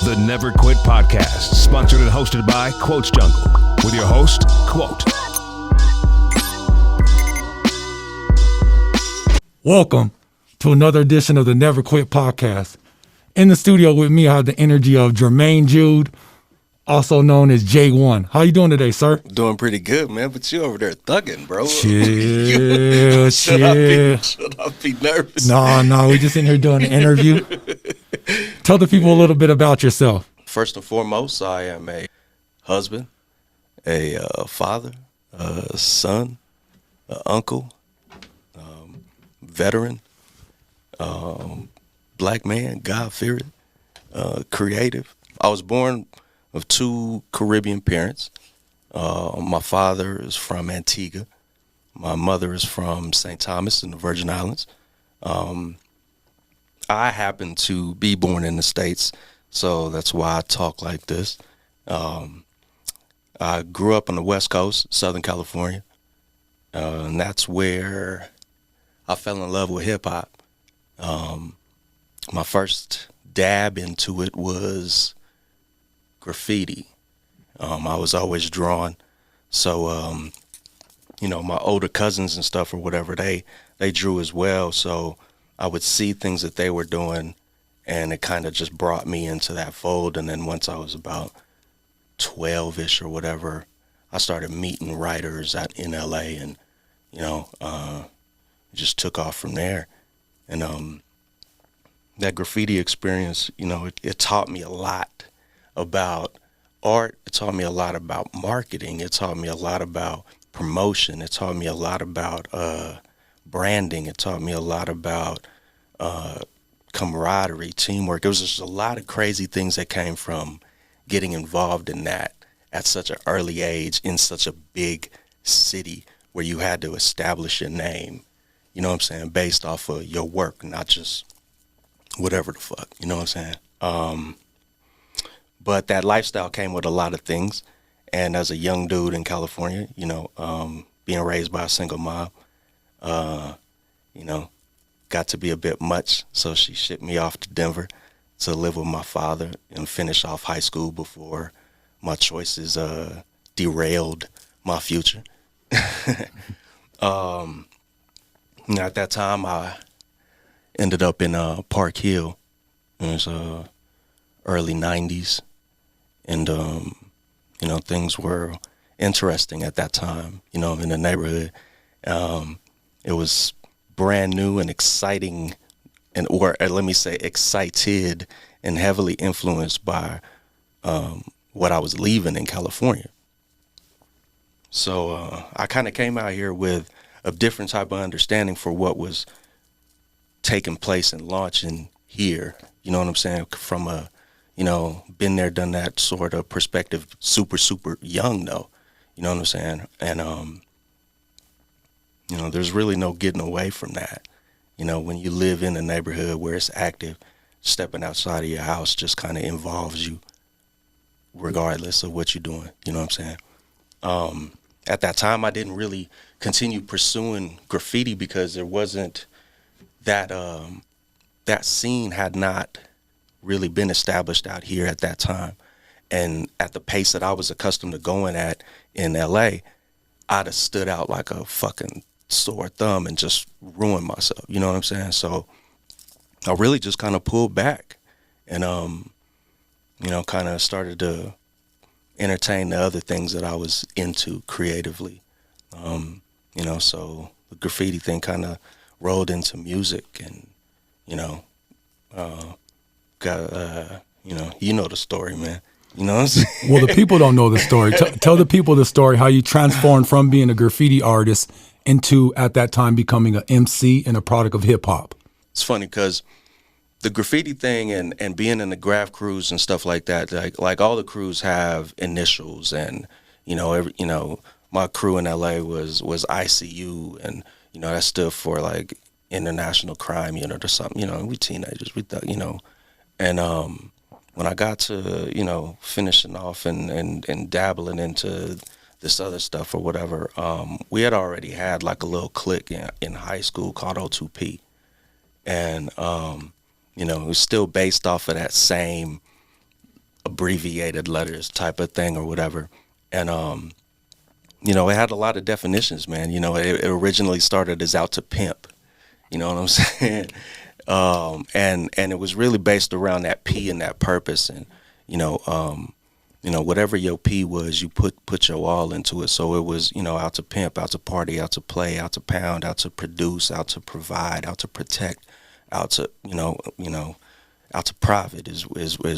The Never Quit Podcast, sponsored and hosted by Quotes Jungle, with your host, Quote. Welcome to another edition of the Never Quit Podcast. In the studio with me, I have the energy of Jermaine Jude, also known as J1. How you doing today, sir? Doing pretty good, man, but you over there thugging, bro. Chill. Should I be nervous? No, we just in here doing an interview. Tell the people a little bit about yourself. First and foremost, I am a husband, a father, a son, an uncle, veteran, black man, God-fearing, creative. I was born of two Caribbean parents. My father is from Antigua. My mother is from St. Thomas in the Virgin Islands. I happen to be born in the States, so that's why I talk like this. I grew up on the West Coast, Southern California, and that's where I fell in love with hip-hop. My first dab into it was graffiti. I was always drawn, so my older cousins and stuff or whatever, they drew as well, so I would see things that they were doing, and it kind of just brought me into that fold. And then once I was about 12-ish or whatever, I started meeting writers out in LA, and it just took off from there. And that graffiti experience, it taught me a lot about art. It taught me a lot about marketing. It taught me a lot about promotion. It taught me a lot about branding. It taught me a lot about camaraderie, teamwork. It was just a lot of crazy things that came from getting involved in that at such an early age in such a big city where you had to establish your name, based off of your work, not just whatever the fuck, you know what I'm saying? But that lifestyle came with a lot of things. And as a young dude in California, being raised by a single mom, got to be a bit much. So she shipped me off to Denver to live with my father and finish off high school before my choices derailed my future. At that time, I ended up in Park Hill. It was early 90s. And, things were interesting at that time, in the neighborhood. It was brand new and exciting, or let me say excited and heavily influenced by what I was leaving in California. So I kind of came out here with a different type of understanding for what was taking place and launching here. You know what I'm saying? From a, been there, done that sort of perspective, super, super young though. You know what I'm saying? And, there's really no getting away from that. When you live in a neighborhood where it's active, stepping outside of your house just kind of involves you regardless of what you're doing. You know what I'm saying? At that time, I didn't really continue pursuing graffiti because there wasn't that, that scene had not really been established out here at that time. And at the pace that I was accustomed to going at in LA, I'd have stood out like a fucking sore thumb and just ruined myself. You know what I'm saying? So I really just kind of pulled back and, kind of started to entertain the other things that I was into creatively. So the graffiti thing kind of rolled into music and, the story, man. You know what I'm saying? Well, the people don't know the story. Tell the people the story, how you transformed from being a graffiti artist into, at that time, becoming an MC and a product of hip hop. It's funny because the graffiti thing and being in the graph crews and stuff like that, like all the crews have initials, and my crew in LA was ICU, and that stood for like International Crime Unit or something. We teenagers, we thought, and when I got to finishing off and dabbling into this other stuff or whatever, we had already had like a little clique in high school called O2P, and it was still based off of that same abbreviated letters type of thing or whatever. And, you know, it had a lot of definitions, man. You know, it originally started as Out to Pimp. You know what I'm saying? And it was really based around that P and that purpose. And, whatever your P was, you put your all into it. So it was, out to pimp, out to party, out to play, out to pound, out to produce, out to provide, out to protect, out to, out to profit is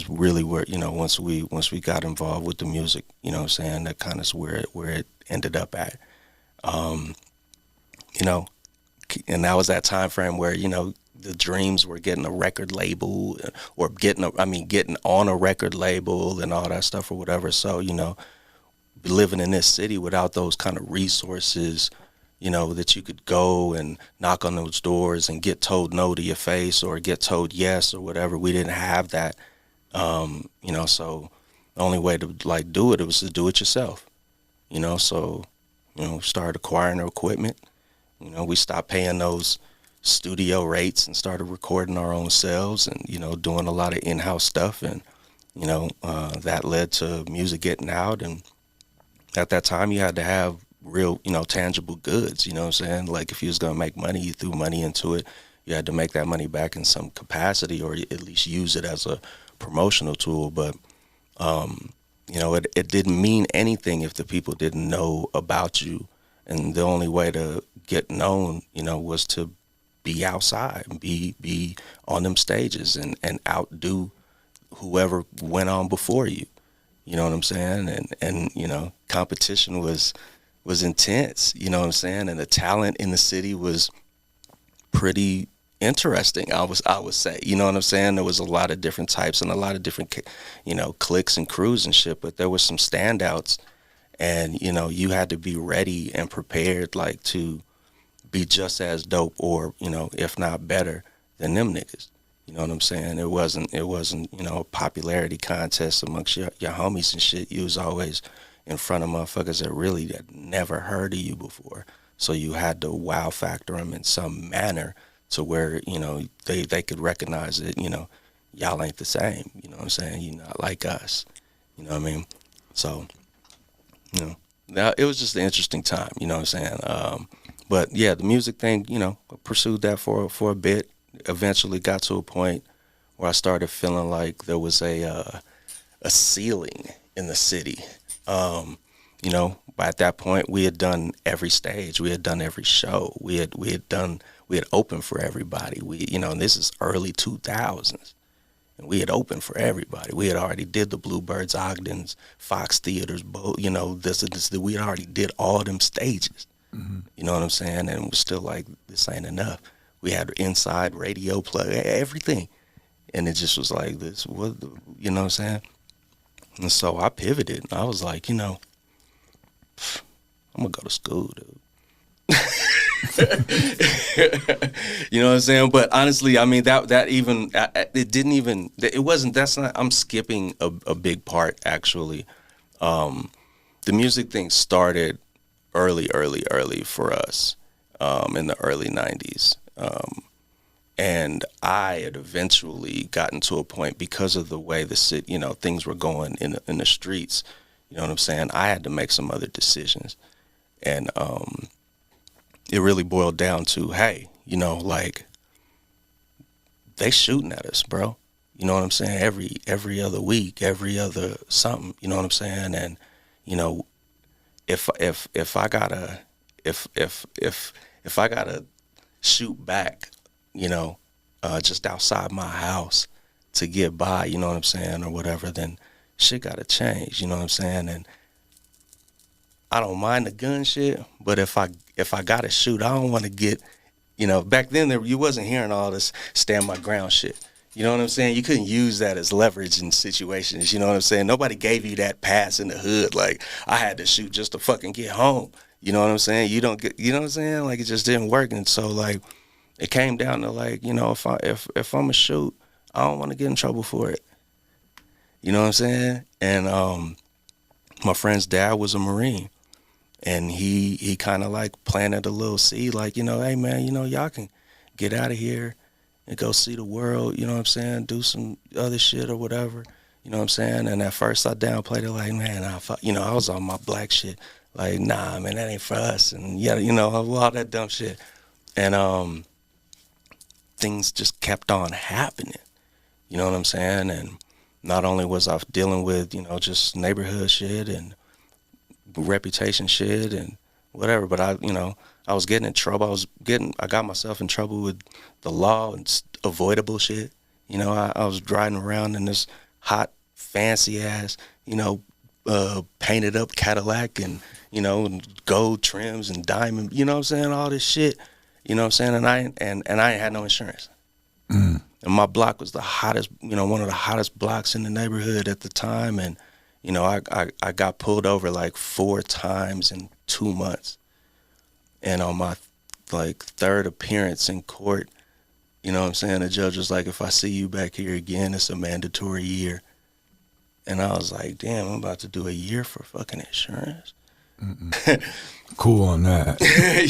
really where, once we got involved with the music, that kind of is where it ended up at. And that was that time frame where, the dreams were getting a record label or getting on a record label and all that stuff or whatever. So, living in this city without those kind of resources, that you could go and knock on those doors and get told no to your face or get told yes or whatever. We didn't have that. So the only way to do it was to do it yourself, so, started acquiring the equipment. We stopped paying those studio rates and started recording our own selves and, doing a lot of in-house stuff. And, that led to music getting out. And at that time you had to have real, tangible goods, you know what I'm saying? Like if you was going to make money, you threw money into it. You had to make that money back in some capacity or at least use it as a promotional tool. But, it didn't mean anything if the people didn't know about you. And the only way to get known, was to be outside and be on them stages and outdo whoever went on before you. You know what I'm saying? And competition was intense, you know what I'm saying? And the talent in the city was pretty interesting, I would say. You know what I'm saying? There was a lot of different types and a lot of different, cliques and crews and shit, but there was some standouts. And, you had to be ready and prepared, to be just as dope or, if not better than them niggas. You know what I'm saying? It wasn't, a popularity contest amongst your homies and shit. You was always in front of motherfuckers that really had never heard of you before. So you had to wow factor them in some manner to where, they could recognize that, y'all ain't the same. You know what I'm saying? You're not like us. You know what I mean? So, now it was just an interesting time, you know what I'm saying? But yeah, the music thing, I pursued that for a bit. Eventually got to a point where I started feeling like there was a ceiling in the city. By that point we had done every stage, we had done every show, we had opened for everybody. And this is early 2000s. And we had opened for everybody. We had already did the Bluebirds, Ogdens, Fox Theaters, we had already did all them stages. Mm-hmm. You know what I'm saying? And we're still like, this ain't enough. We had inside radio play, everything. And it just was like this, you know what I'm saying? And so I pivoted. I was like, I'm going to go to school, dude. You know what I'm saying? But honestly, I mean, I'm skipping a big part, actually. The music thing started early for us, in the early 90s. And I had eventually gotten to a point because of the way the city, things were going in the streets, you know what I'm saying? I had to make some other decisions. And, it really boiled down to, hey, they shooting at us, bro. You know what I'm saying? Every other week, every other something, you know what I'm saying? And, if I gotta shoot back, just outside my house to get by, you know what I'm saying, or whatever, then shit gotta change, you know what I'm saying? And I don't mind the gun shit, but if I gotta shoot, I don't want to get, back then you wasn't hearing all this stand my ground shit. You know what I'm saying? You couldn't use that as leverage in situations. You know what I'm saying? Nobody gave you that pass in the hood. Like, I had to shoot just to fucking get home. You know what I'm saying? You know what I'm saying? Like, it just didn't work. And so, like, it came down to, like, if I'm a shoot, I don't want to get in trouble for it. You know what I'm saying? And my friend's dad was a Marine. And he kind of, like, planted a little seed, like, hey, man, y'all can get out of here and go see the world, you know what I'm saying, do some other shit or whatever, You know what I'm saying? And at first I downplayed it like, man, I was on my black shit. Like, nah, man, that ain't for us. And yeah, all that dumb shit. And things just kept on happening. You know what I'm saying? And not only was I dealing with, just neighborhood shit and reputation shit and whatever, but I was getting in trouble. I got myself in trouble with the law and avoidable shit. I was driving around in this hot, fancy ass, painted up Cadillac and, and gold trims and diamond, you know what I'm saying? All this shit, you know what I'm saying? And I ain't had no insurance. Mm. And my block was the hottest, one of the hottest blocks in the neighborhood at the time. And, I got pulled over like 4 times in 2 months. And on my third appearance in court, you know what I'm saying? The judge was like, if I see you back here again, it's a mandatory year. And I was like, damn, I'm about to do a year for fucking insurance. Cool on that.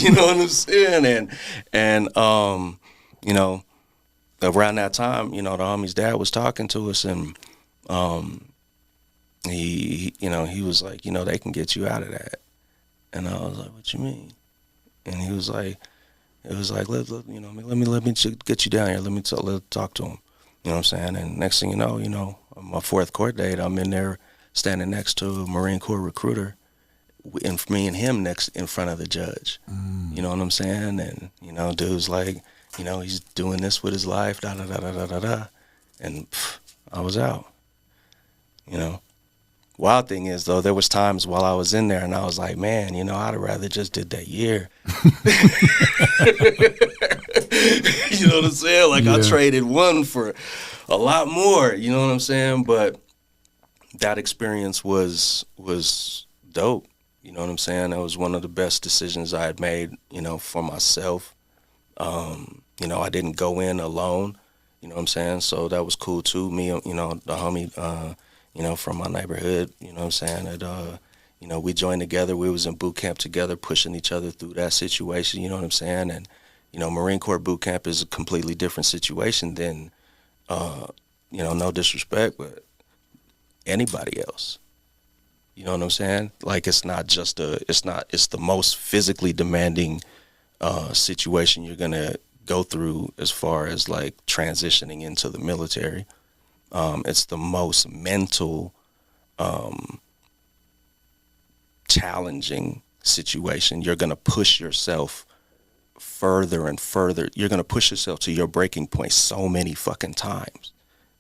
You know what I'm saying? And around that time, the homie's dad was talking to us, and he was like, they can get you out of that. And I was like, what you mean? And he was like, let me get you down here. Let me talk to him. You know what I'm saying? And next thing you know, on my 4th court date, I'm in there standing next to a Marine Corps recruiter, and me and him next in front of the judge. You know what I'm saying? And, dude's like, he's doing this with his life, da da da da da da da. And I was out. Wild thing is, though, there was times while I was in there and I was like, man, I'd have rather just did that year. You know what I'm saying? Like, yeah. I traded one for a lot more, you know what I'm saying? But that experience was dope. You know what I'm saying? That was one of the best decisions I had made, for myself. I didn't go in alone, you know what I'm saying? So that was cool too. Me, the homie, from my neighborhood, you know what I'm saying? We joined together. We was in boot camp together, pushing each other through that situation, you know what I'm saying? And, Marine Corps boot camp is a completely different situation than, no disrespect, but anybody else. You know what I'm saying? Like, it's the most physically demanding situation you're going to go through as far as like transitioning into the military. It's the most mental, challenging situation. You're going to push yourself further and further. You're going to push yourself to your breaking point so many fucking times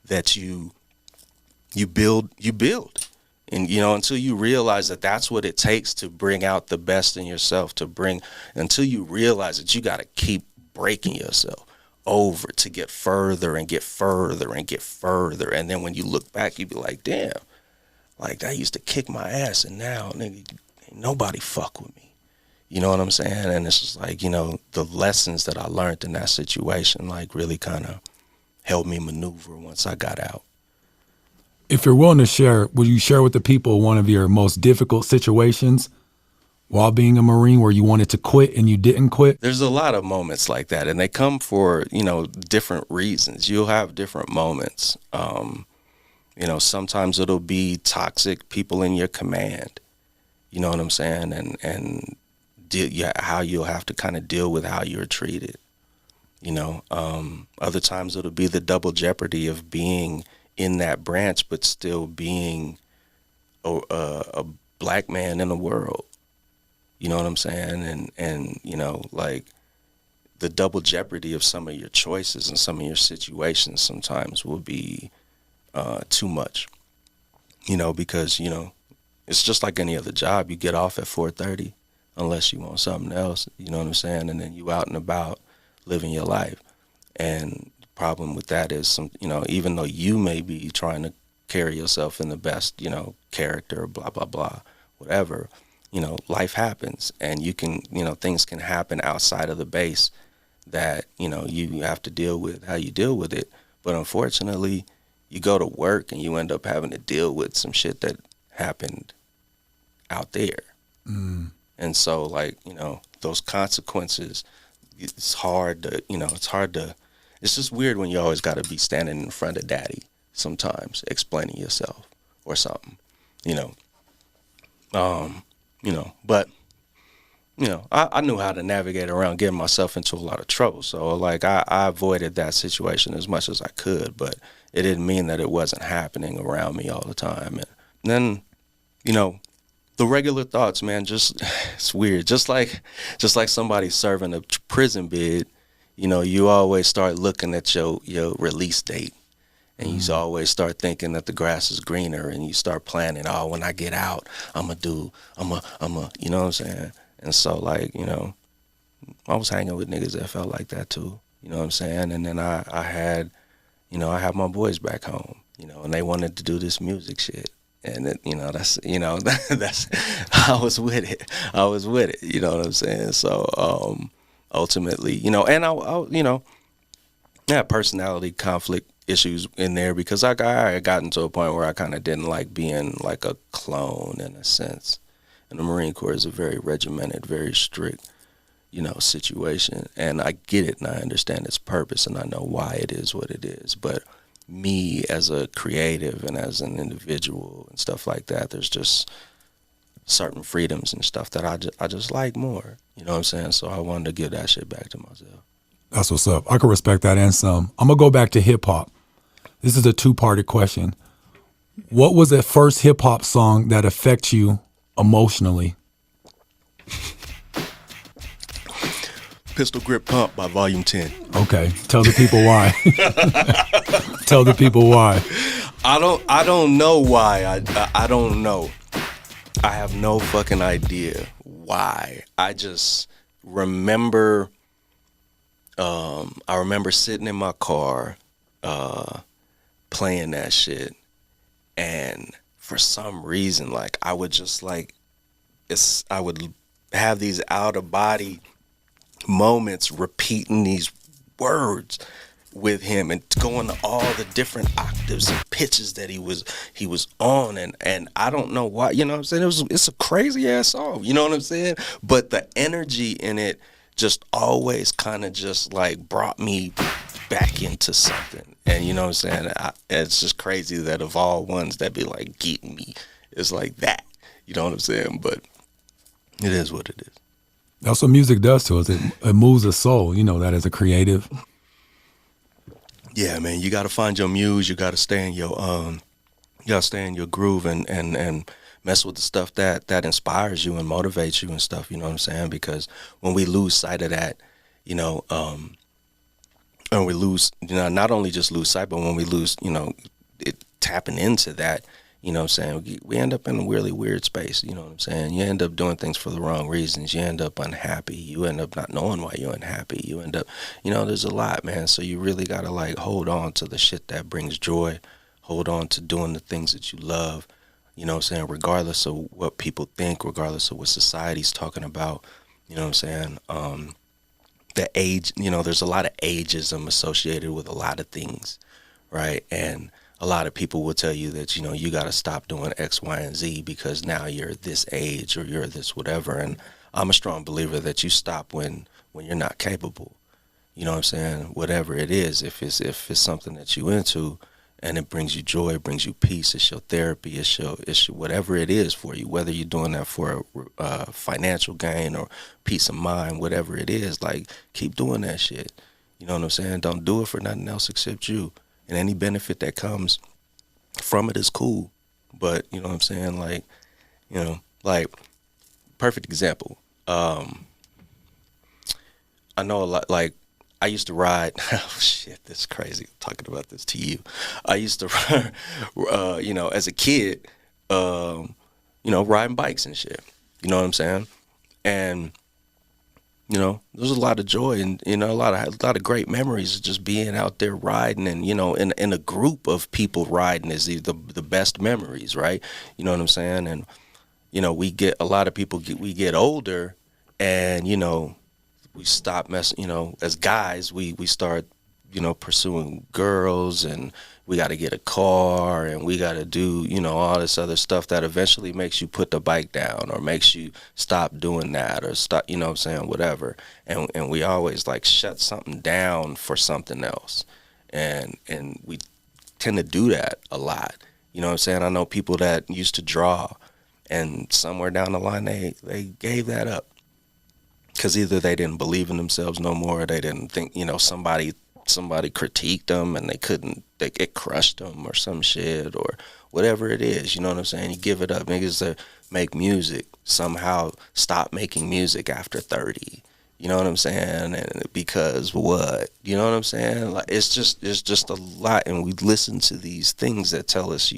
that you build. And, until you realize that that's what it takes to bring out the best in yourself, until you realize that you got to keep breaking yourself over to get further and get further and get further. And then when you look back, you be like, damn, like that used to kick my ass. And now, nigga, ain't nobody fuck with me. You know what I'm saying? And it's just like, the lessons that I learned in that situation, like really kind of helped me maneuver once I got out. If you're willing to share, will you share with the people one of your most difficult situations while being a Marine where you wanted to quit and you didn't quit? There's a lot of moments like that, and they come for, different reasons. You'll have different moments. Sometimes it'll be toxic people in your command. You know what I'm saying? And how you'll have to kind of deal with how you're treated. Other times it'll be the double jeopardy of being in that branch, but still being a black man in the world. You know what I'm saying? And like the double jeopardy of some of your choices and some of your situations sometimes will be too much, because, it's just like any other job. You get off at 4:30 unless you want something else, you know what I'm saying? And then you out and about living your life. And problem with that is even though you may be trying to carry yourself in the best, character, blah, blah, blah, whatever, life happens, and you can, things can happen outside of the base that, you have to deal with how you deal with it. But unfortunately, you go to work and you end up having to deal with some shit that happened out there. Mm. And so those consequences, it's hard to, it's just weird when you always got to be standing in front of daddy sometimes explaining yourself or something, you know. But I knew how to navigate around getting myself into a lot of trouble. So like I avoided that situation as much as I could, but it didn't mean that it wasn't happening around me all the time. And then, the regular thoughts, man, just it's weird. Just like somebody serving a prison bid, you always start looking at your release date. And you always start thinking that the grass is greener, and you start planning, oh, when I get out, I'm a, you know what I'm saying? And so, like, I was hanging with niggas that felt like that too, you know what I'm saying? And then I had my boys back home, and they wanted to do this music shit. And it, that's, I was with it, you know what I'm saying? So, ultimately, and I had personality conflict issues in there because I had gotten to a point where I kind of didn't like being like a clone in a sense. And the Marine Corps is a very regimented, very strict, situation. And I get it and I understand its purpose and I know why it is what it is. But me as a creative and as an individual and stuff like that, there's just certain freedoms and stuff that I just like more. You know what I'm saying? So I wanted to give that shit back to myself. That's what's up. I can respect that and some. I'm going to go back to hip hop. This is a two-parted question. What was the first hip hop song that affected you emotionally? Pistol Grip Pump by Volume 10. Okay. Tell the people why. Tell the people why. I don't know why. I don't know. I have no fucking idea why. I just remember I remember sitting in my car playing that shit, and for some reason, like I would just like I would have these out of body moments repeating these words with him and going to all the different octaves and pitches that he was on, and I don't know why, you know what I'm saying? It's a crazy ass song, you know what I'm saying? But the energy in it just always kind of just like brought me back into something. And you know what I'm saying? It's just crazy that of all ones that be like getting me, it's like that. You know what I'm saying? But it is what it is. That's what music does to us. It moves the soul, that as a creative. Yeah, man, you got to find your muse. You got to stay in your groove and mess with the stuff that inspires you and motivates you and stuff. You know what I'm saying? Because when we lose sight of that, and we lose, not only just lose sight, but when we lose, it tapping into that, you know what I'm saying? We end up in a really weird space, you know what I'm saying? You end up doing things for the wrong reasons. You end up unhappy. You end up not knowing why you're unhappy. You end up, there's a lot, man. So you really got to like hold on to the shit that brings joy. Hold on to doing the things that you love, you know what I'm saying? Regardless of what people think, regardless of what society's talking about, you know what I'm saying? The age, there's a lot of ageism associated with a lot of things, right? And a lot of people will tell you that, you got to stop doing X, Y, and Z because now you're this age or you're this whatever. And I'm a strong believer that you stop when you're not capable. You know what I'm saying? Whatever it is, if it's something that you into and it brings you joy, it brings you peace, it's your therapy, it's your whatever it is for you, whether you're doing that for a financial gain or peace of mind, whatever it is, like keep doing that shit. You know what I'm saying? Don't do it for nothing else except you. And any benefit that comes from it is cool. But, you know what I'm saying? Like, perfect example. I know a lot, like, I used to ride, oh shit, this is crazy, I'm talking about this to you. I used to ride, as a kid, riding bikes and shit. You know what I'm saying? And, there's a lot of joy and, a lot of great memories of just being out there riding and, in a group of people riding is the best memories, right? You know what I'm saying? And, we get older and, we stop messing, as guys, we start, pursuing girls and we got to get a car and we got to do, all this other stuff that eventually makes you put the bike down or makes you stop doing that or stop, whatever. And we always like shut something down for something else. And we tend to do that a lot. You know what I'm saying? I know people that used to draw, and somewhere down the line they gave that up because either they didn't believe in themselves no more, or they didn't think, you know, somebody critiqued them and it crushed them or some shit or whatever it is. You know what I'm saying? You give it up. Niggas that make music somehow stop making music after 30. You know what I'm saying? And because what? You know what I'm saying? Like it's just a lot, and we listen to these things that tell us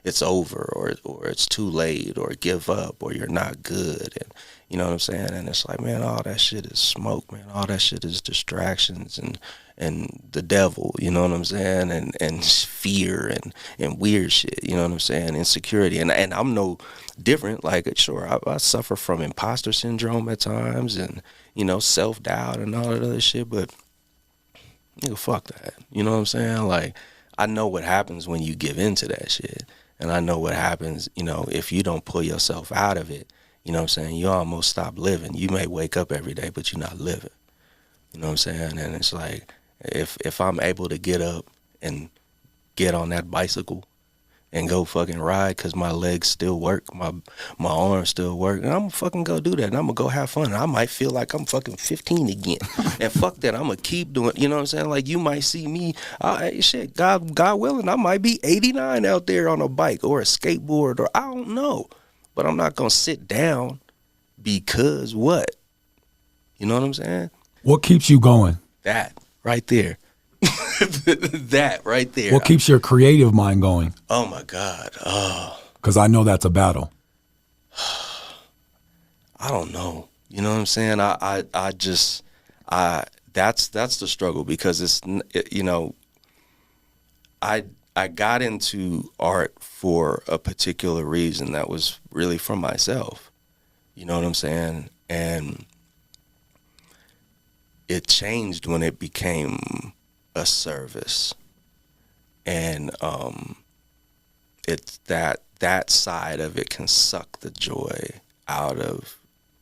it's over or it's too late or give up or you're not good, and you know what I'm saying? And it's like, man, all that shit is smoke, man. All that shit is distractions and the devil, you know what I'm saying? And fear and weird shit, you know what I'm saying? Insecurity. And I'm no different. Like, sure, I suffer from imposter syndrome at times and, you know, self-doubt and all that other shit, but nigga, fuck that. You know what I'm saying? Like, I know what happens when you give into that shit. And I know what happens, you know, if you don't pull yourself out of it. You know what I'm saying? You almost stop living. You may wake up every day, but you're not living. You know what I'm saying? And it's like, if I'm able to get up and get on that bicycle and go fucking ride because my legs still work, my arms still work, and I'm gonna fucking go do that, and I'm gonna go have fun. And I might feel like I'm fucking 15 again. And fuck that, I'm gonna keep doing, you know what I'm saying? Like, you might see me, shit, God willing, I might be 89 out there on a bike or a skateboard, or I don't know. But I'm not gonna sit down because what? You know what I'm saying? What keeps you going? That right there. That right there. What keeps your creative mind going? Oh my God. Oh. Because I know that's a battle. I don't know. You know what I'm saying? That's the struggle, because you know, I got into art for a particular reason that was really for myself. You know what I'm saying? And it changed when it became a service. And it's that side of it can suck the joy out of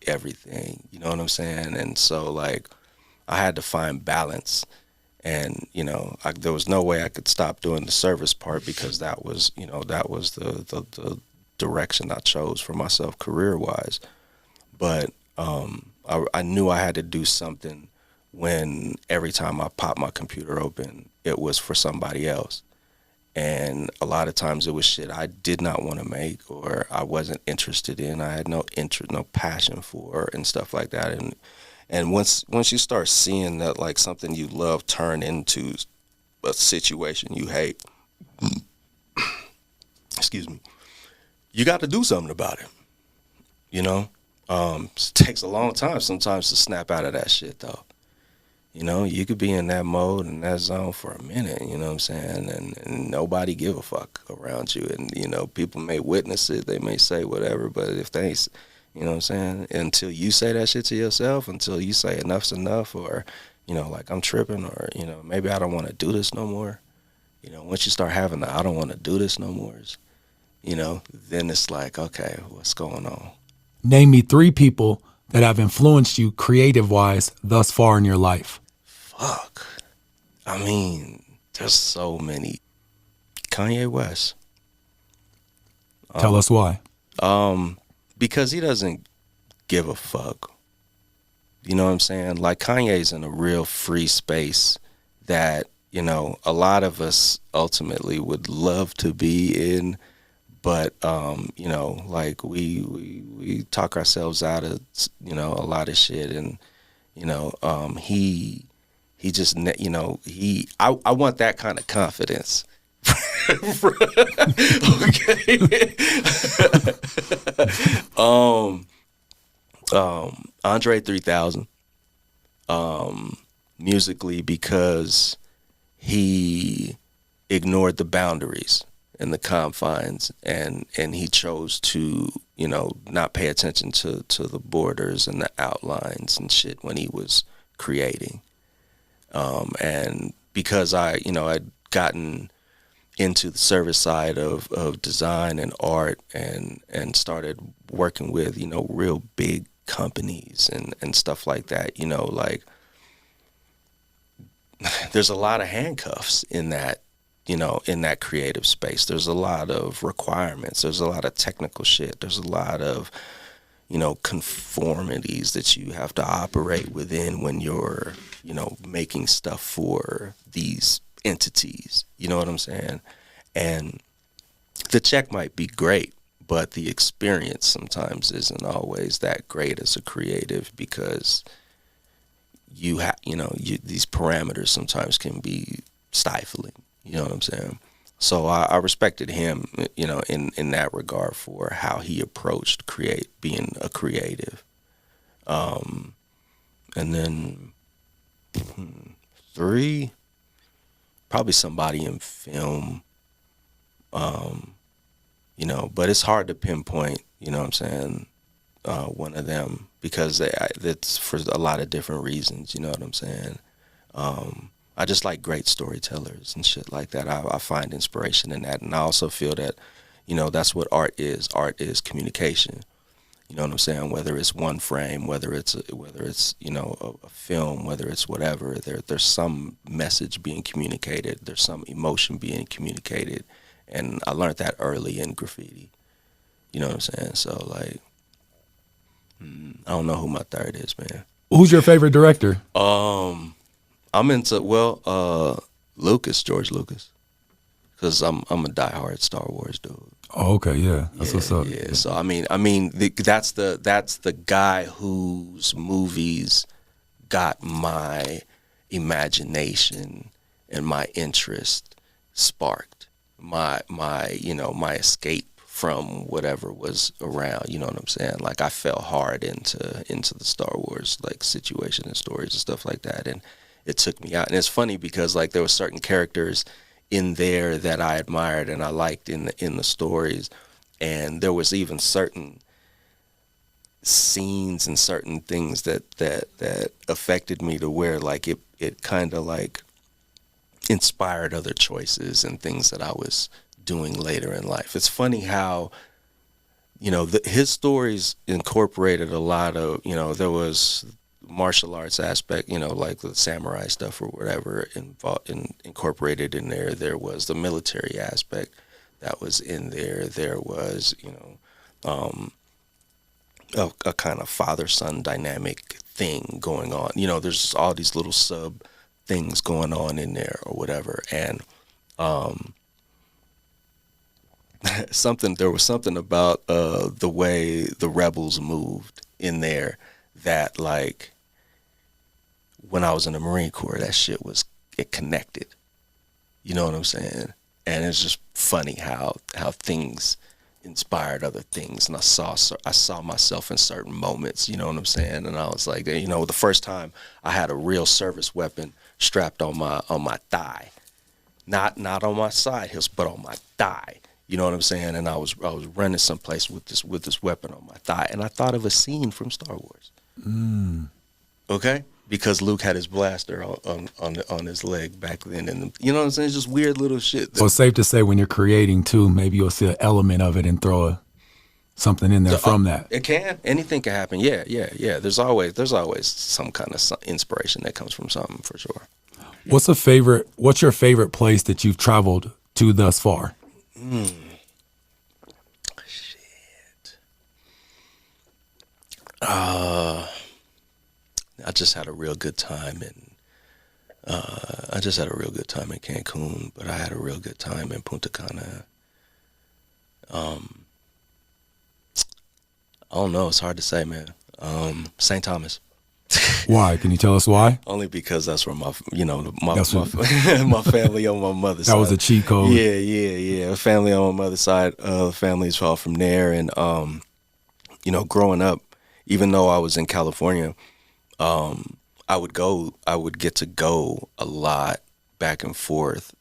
everything. You know what I'm saying? And so, like, I had to find balance. And, you know, there was no way I could stop doing the service part, because that was, you know, that was the direction I chose for myself career-wise. But I knew I had to do something when every time I popped my computer open, it was for somebody else. And a lot of times it was shit I did not want to make, or I wasn't interested in. I had no interest, no passion for, and stuff like that. And once you start seeing that, like, something you love turn into a situation you hate, excuse me, you got to do something about it. You know, it takes a long time sometimes to snap out of that shit, though. You know, you could be in that mode and that zone for a minute, you know what I'm saying? And nobody give a fuck around you. And, you know, people may witness it, they may say whatever, but if they ain't, you know what I'm saying? Until you say that shit to yourself, until you say enough's enough, or, you know, like, I'm tripping, or, you know, maybe I don't want to do this no more. You know, once you start having the I don't want to do this no more, you know, then it's like, okay, what's going on? Name me 3 people that have influenced you creative-wise thus far in your life. Fuck. I mean, there's so many. Kanye West. Tell us why. Because he doesn't give a fuck. You know what I'm saying? Like, Kanye's in a real free space that, you know, a lot of us ultimately would love to be in, but you know, like, we talk ourselves out of, you know, a lot of shit. And, you know, he just, you know, I want that kind of confidence. Okay. Andre 3000, musically, because he ignored the boundaries and the confines, and he chose to, you know, not pay attention to the borders and the outlines and shit when he was creating. And because I'd gotten into the service side of design and art, and started working with, you know, real big companies and stuff like that, you know, like, there's a lot of handcuffs in that, in that creative space. There's a lot of requirements. There's a lot of technical shit. There's a lot of, conformities that you have to operate within when you're, making stuff for these entities. You know what I'm saying? And the check might be great, but the experience sometimes isn't always that great as a creative, because these parameters sometimes can be stifling. You know what I'm saying? So I respected him, in that regard for how he approached being a creative. And then 3, probably somebody in film, but it's hard to pinpoint, you know what I'm saying, one of them, because that's for a lot of different reasons, you know what I'm saying? I just like great storytellers and shit like that. I find inspiration in that. And I also feel that, that's what art is. Art is communication. You know what I'm saying? Whether it's one frame, whether it's a film, whether it's whatever, there's some message being communicated. There's some emotion being communicated. And I learned that early in graffiti. You know what I'm saying? So, like, I don't know who my third is, man. Who's your favorite director? I'm into George Lucas, because I'm a diehard Star Wars dude. Oh, okay, yeah, that's what's up. Yeah, so I mean, that's the guy whose movies got my imagination and my interest sparked, my escape from whatever was around. You know what I'm saying? Like, I fell hard into the Star Wars like situation and stories and stuff like that, and it took me out. And it's funny because, like, there were certain characters in there that I admired and I liked in the stories, and there was even certain scenes and certain things that affected me to where, like, it kind of like inspired other choices and things that I was doing later in life. It's funny how, his stories incorporated a lot of, there was martial arts aspect, like the samurai stuff or whatever incorporated in there. There was the military aspect that was in there. There was, a kind of father-son dynamic thing going on. There's all these little sub things going on in there or whatever. And there was something about the way the rebels moved in there that, like, when I was in the Marine Corps, that shit it connected. You know what I'm saying? And it's just funny how things inspired other things, and I saw myself in certain moments. You know what I'm saying? And I was like, the first time I had a real service weapon strapped on my thigh, not on my side hips, but on my thigh. You know what I'm saying? And I was running someplace with this weapon on my thigh, and I thought of a scene from Star Wars. Okay, because Luke had his blaster on his leg back then, and you know what I'm saying? It's just weird little shit. So it's safe to say when you're creating too, maybe you'll see an element of it and throw something in there from that. It can. Anything can happen. Yeah. There's always some kind of inspiration that comes from something, for sure. What's your favorite place that you've traveled to thus far? Shit. I just had a real good time in Cancun, but I had a real good time in Punta Cana. I don't know. It's hard to say, man. St. Thomas. Why? Can you tell us why? Only because that's where my family on my mother's side. That was a cheat code. Yeah. Family on my mother's side. Family's all from there, and growing up, even though I was in California, I would get to go a lot back and forth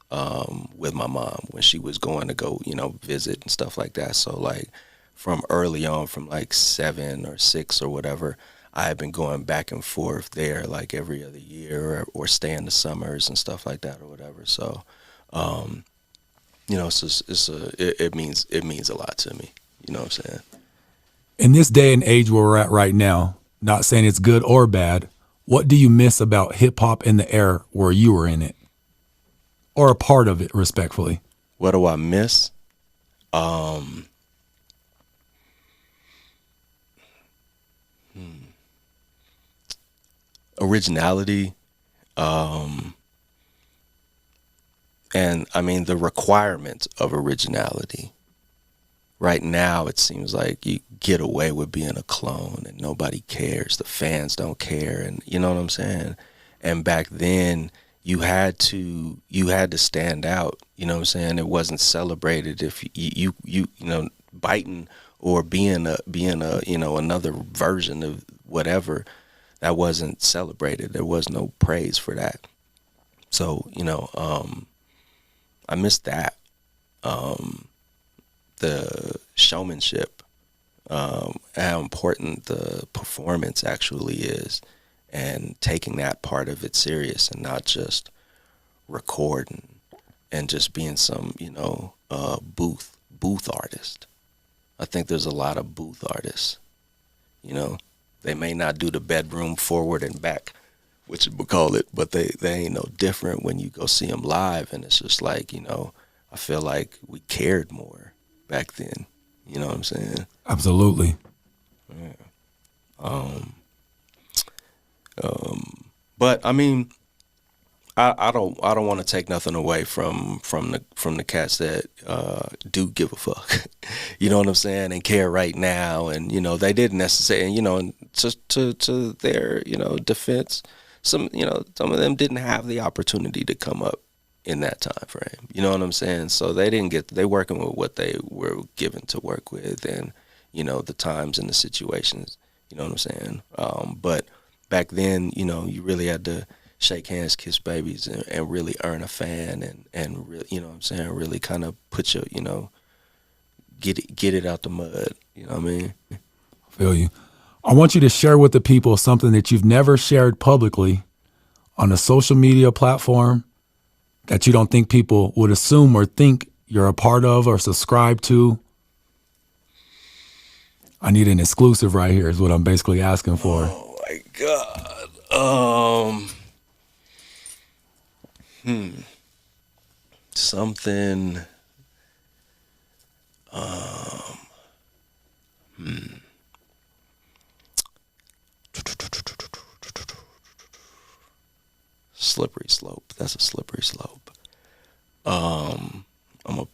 with my mom when she was going to go, visit and stuff like that. So, like, from early on, from like 7 or 6 or whatever, I had been going back and forth there like every other year, or staying the summers and stuff like that or whatever. So, it means a lot to me. You know what I'm saying? In this day and age where we're at right now, not saying it's good or bad, what do you miss about hip hop in the era where you were in it? or a part of it, respectfully? What do I miss? Originality. And I mean, the requirement of originality. Right now, it seems like you get away with being a clone and nobody cares. The fans don't care. And you know what I'm saying? And back then, you had to stand out. You know what I'm saying? It wasn't celebrated if you biting or being a another version of whatever. That wasn't celebrated. There was no praise for that. So I miss that. The showmanship, how important the performance actually is, and taking that part of it serious and not just recording and just being some booth artist. I think there's a lot of booth artists. They may not do the bedroom forward and back, which we call it, but they ain't no different when you go see them live. And it's just like, I feel like we cared more back then. You know what I'm saying? Absolutely. Yeah. But I mean, I don't want to take nothing away from the cats that do give a fuck. You know what I'm saying? And care right now. And they didn't necessarily. And just to their defense, some of them didn't have the opportunity to come up in that time frame. You know what I'm saying? So they working with what they were given to work with, and the times and the situations. You know what I'm saying? But back then, you really had to shake hands, kiss babies, and really earn a fan, and really, you know what I'm saying, really kind of put your, get it out the mud. You know what I mean? I feel you. I want you to share with the people something that you've never shared publicly on a social media platform that you don't think people would assume or think you're a part of or subscribe to. I need an exclusive right here is what I'm basically asking for. Oh my God. Something. Slippery slope. That's a slippery slope. I'm gonna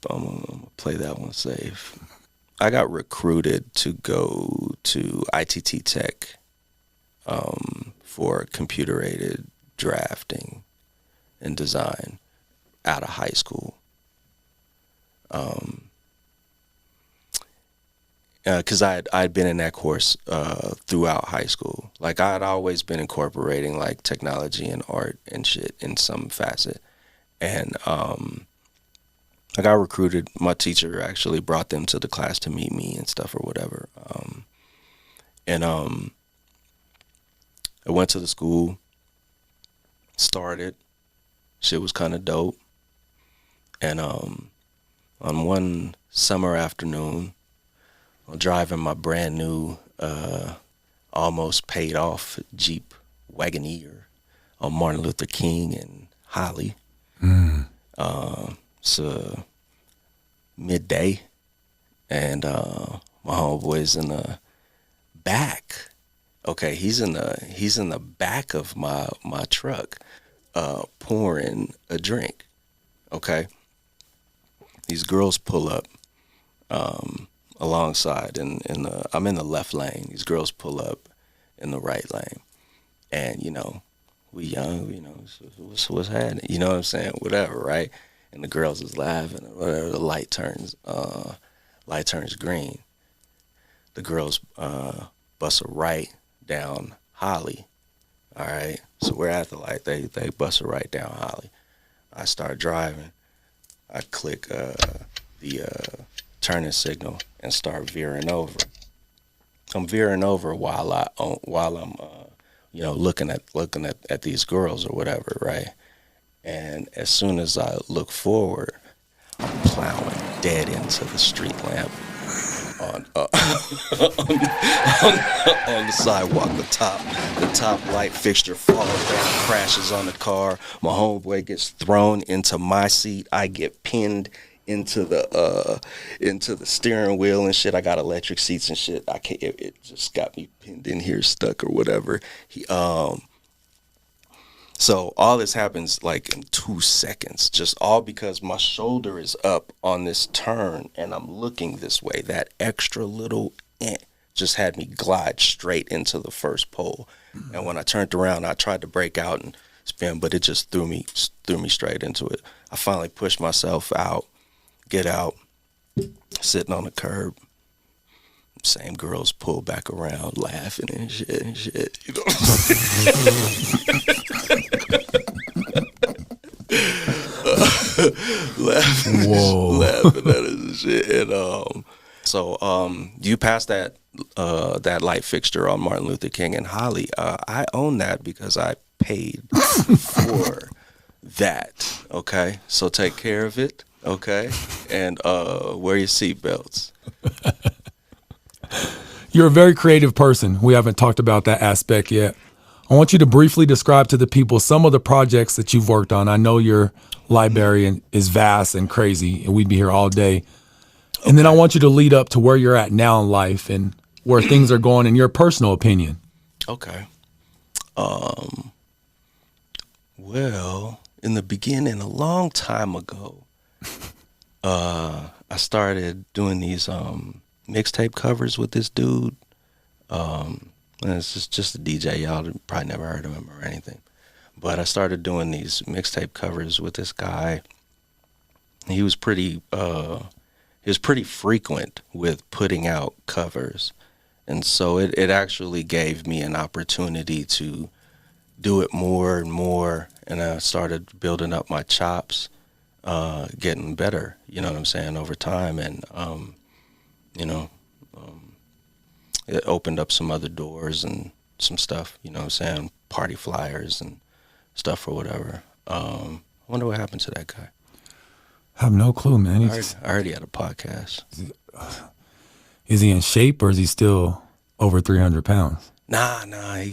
play that one safe. I got recruited to go to ITT Tech for computer-aided drafting and design out of high school. Because I'd been in that course throughout high school. Like, I had always been incorporating like technology and art and shit in some facet. And I got recruited. My teacher actually brought them to the class to meet me and stuff or whatever. I went to the school, started. Shit was kind of dope. And on one summer afternoon, I'm driving my brand new, almost paid off Jeep Wagoneer on Martin Luther King and Holly. It's midday, and my homeboy's in the back. Okay, he's in the back of my truck, pouring a drink. Okay, these girls pull up alongside, and I'm in the left lane. These girls pull up in the right lane, and we young, what's happening? You know what I'm saying? Whatever, right? And the girls is laughing, or whatever. The light turns green. The girls bust a right down Holly. All right, so we're at the light. They bust a right down Holly. I start driving. I click the turning signal and start veering over. I'm veering over while I'm looking at these girls or whatever, right? And as soon as I look forward, I'm plowing dead into the street lamp on the sidewalk. The top light fixture falls down, crashes on the car. My homeboy gets thrown into my seat. I get pinned into the steering wheel and shit. I got electric seats and shit. I can't. It just got me pinned in here, stuck or whatever. So all this happens like in 2 seconds, just all because my shoulder is up on this turn and I'm looking this way. That extra little just had me glide straight into the first pole. Mm-hmm. And when I turned around, I tried to break out and spin, but it just threw me straight into it. I finally pushed myself out, get out, sitting on the curb. Same girls pull back around, laughing and shit. You know what I'm saying? laughing at it and shit. And so you passed that light fixture on Martin Luther King and Holly. I own that because I paid for that. Okay, so take care of it. Okay, and wear your seatbelts. You're a very creative person. We haven't talked about that aspect yet. I want you to briefly describe to the people some of the projects that you've worked on. I know your library is vast and crazy, and we'd be here all day. And then I want you to lead up to where you're at now in life and where things are going in your personal opinion. Okay. Well, in the beginning, a long time ago, I started doing these mixtape covers with this dude. And it's just a DJ. Y'all probably never heard of him or anything. But I started doing these mixtape covers with this guy. He was pretty frequent with putting out covers. And so it actually gave me an opportunity to do it more and more. And I started building up my chops, getting better, you know what I'm saying, over time. And, it opened up some other doors and some stuff, you know what I'm saying, party flyers and stuff or whatever. I wonder what happened to that guy. I have no clue, man. I heard he had a podcast. Is he in shape or is he still over 300 pounds? Nah. I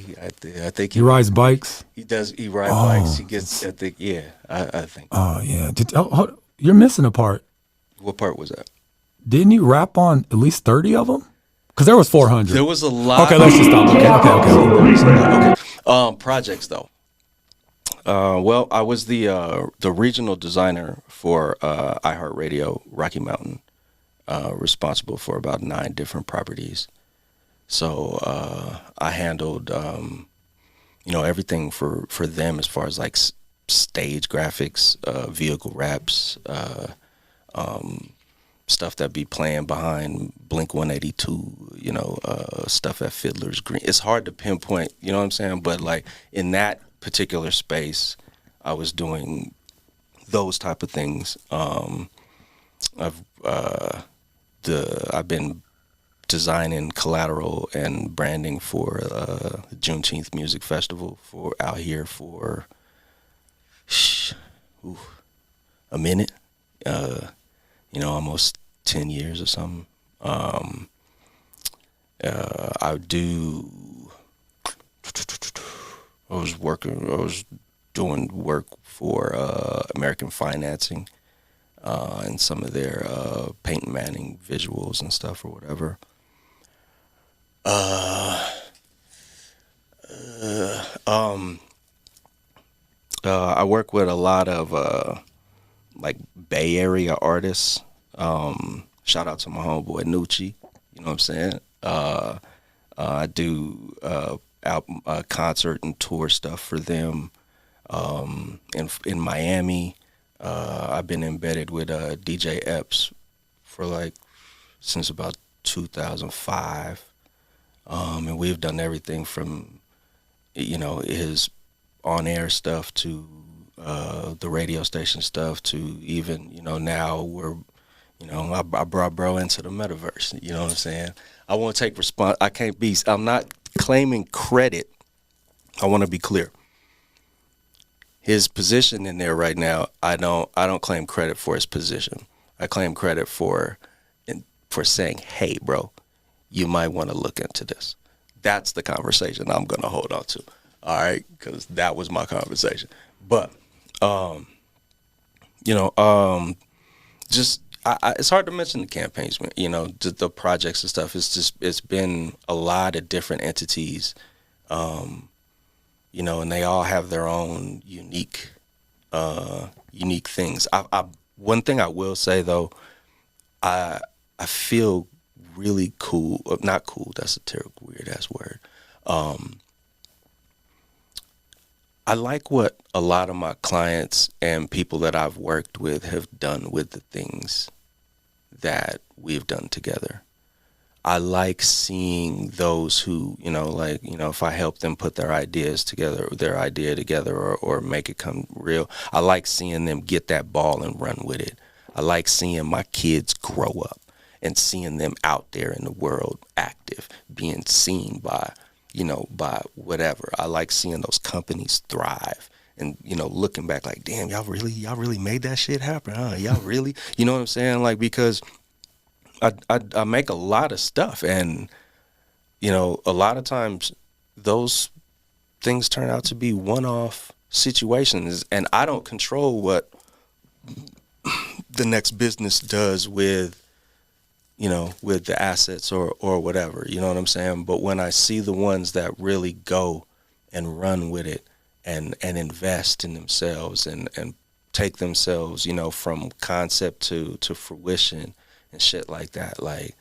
think he rides bikes. He does. He rides bikes. He gets. I think. Yeah. I think. Oh yeah. You're missing a part. What part was that? Didn't you rap on at least 30 of them? Because there was 400. There was a lot. Okay, let's just stop. Okay. Projects though. Well, I was the regional designer for iHeartRadio Rocky Mountain, responsible for about 9 different properties. So I handled, everything for them as far as like stage graphics, vehicle wraps, stuff that be playing behind Blink 182, stuff at Fiddler's Green. It's hard to pinpoint, you know what I'm saying? But like in that particular space, I was doing those type of things. I've been designing collateral and branding for Juneteenth Music Festival for out here for a minute. Almost 10 years or something. I was doing work for American Financing and some of their Peyton Manning visuals and stuff or whatever. I work with a lot of like Bay Area artists. Shout out to my homeboy Nucci, you know what I'm saying? I do album, concert and tour stuff for them. In Miami, I've been embedded with DJ Epps for since about 2005. And we've done everything from, his on-air stuff to the radio station stuff to even, now we're, I brought bro into the metaverse, you know what I'm saying? I won't take I'm not claiming credit. I want to be clear. His position in there right now, I don't claim credit for his position. I claim credit for saying, hey, bro, you might want to look into this. That's the conversation I'm going to hold on to. All right. Cause that was my conversation. But, just, it's hard to mention the campaigns, man. The projects and stuff. It's been a lot of different entities, and they all have their own unique things. One thing I will say though, I feel really cool. Not cool. That's a terrible, weird ass word. I like what a lot of my clients and people that I've worked with have done with the things that we've done together. I like seeing those who, if I help them put their idea together or make it come real, I like seeing them get that ball and run with it. I like seeing my kids grow up and seeing them out there in the world active, being seen by whatever. I like seeing those companies thrive and, looking back like, damn, y'all really made that shit happen, huh? Y'all really, you know what I'm saying? Like, because I make a lot of stuff and, a lot of times those things turn out to be one-off situations and I don't control what the next business does with the assets or whatever, you know what I'm saying? But when I see the ones that really go and run with it and invest in themselves and take themselves, from concept to fruition and shit like that, like,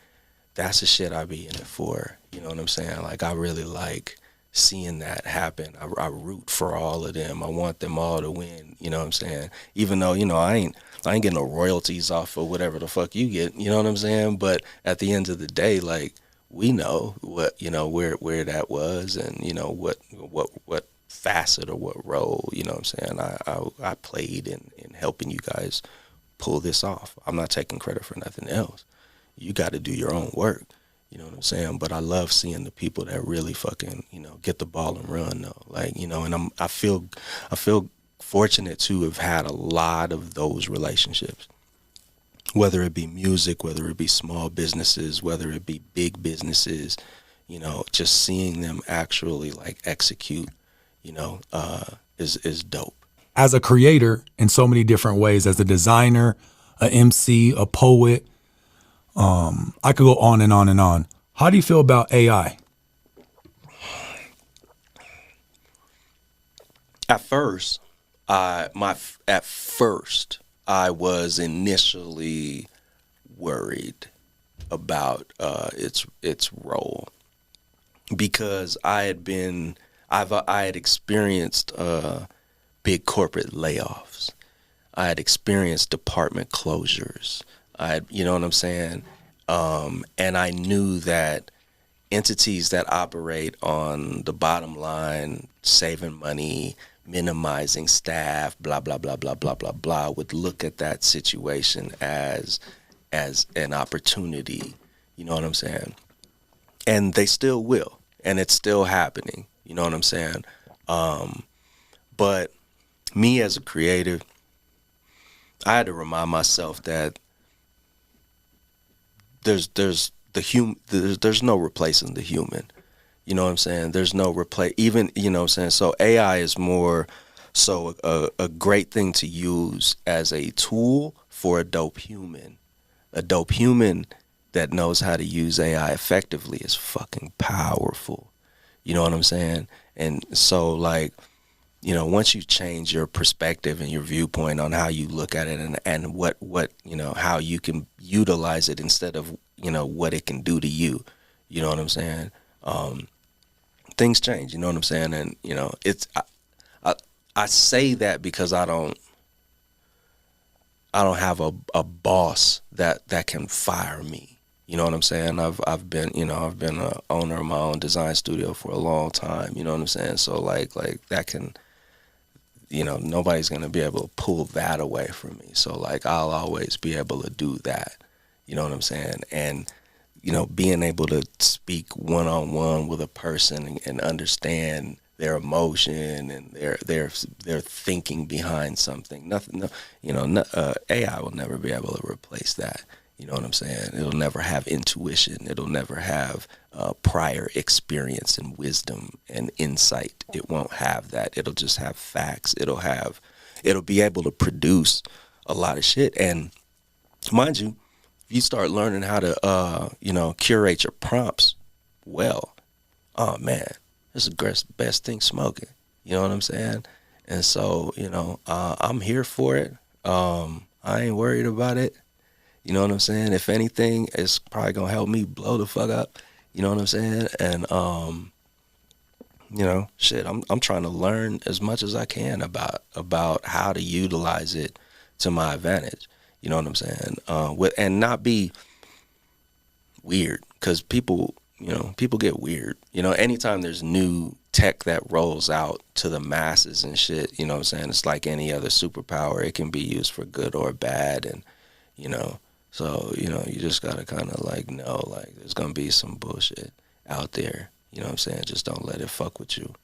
that's the shit I be in it for, you know what I'm saying? Like, I really like seeing that happen. I root for all of them. I want them all to win, you know what I'm saying? Even though, I ain't getting no royalties off of whatever the fuck you get, you know what I'm saying? But at the end of the day, like, we know what, where that was and, what facet or what role, you know what I'm saying, I played in helping you guys pull this off. I'm not taking credit for nothing else. You got to do your own work, you know what I'm saying? But I love seeing the people that really fucking, get the ball and run though. Like, and I feel fortunate to have had a lot of those relationships, whether it be music, whether it be small businesses, whether it be big businesses, just seeing them actually like execute, is dope. As a creator in so many different ways, as a designer, a MC, a poet, I could go on and on and on. How do you feel about AI? At first, I was initially worried about its role because I had experienced big corporate layoffs. I had experienced department closures. You know what I'm saying? And I knew that entities that operate on the bottom line, saving money, minimizing staff, blah, blah, blah, blah, blah, blah, blah, would look at that situation as an opportunity. You know what I'm saying? And they still will. And it's still happening. You know what I'm saying? But me as a creative, I had to remind myself that there's no replacing the human. You know what I'm saying? There's no even, you know what I'm saying? So AI is more so a great thing to use as a tool for a dope human. A dope human that knows how to use AI effectively is fucking powerful. You know what I'm saying? And so, like, once you change your perspective and your viewpoint on how you look at it and what how you can utilize it instead of, what it can do to you, you know what I'm saying? Things change, you know what I'm saying? And, it's, I say that because I don't have a boss that can fire me. You know what I'm saying? I've been an owner of my own design studio for a long time. You know what I'm saying? So like that can, nobody's going to be able to pull that away from me. So like, I'll always be able to do that. You know what I'm saying? And, being able to speak one-on-one with a person and understand their emotion and their thinking behind something. AI will never be able to replace that. You know what I'm saying? It'll never have intuition. It'll never have prior experience and wisdom and insight. It won't have that. It'll just have facts. It'll be able to produce a lot of shit. And mind you, if you start learning how to, curate your prompts well, oh man, it's the best thing smoking. You know what I'm saying? And so, I'm here for it. I ain't worried about it. You know what I'm saying? If anything, it's probably gonna help me blow the fuck up. You know what I'm saying? And shit, I'm trying to learn as much as I can about how to utilize it to my advantage. You know what I'm saying? And not be weird, because people get weird. Anytime there's new tech that rolls out to the masses and shit, you know what I'm saying? It's like any other superpower. It can be used for good or bad, and so, you just gotta kind of know, there's gonna be some bullshit out there. You know what I'm saying? Just don't let it fuck with you.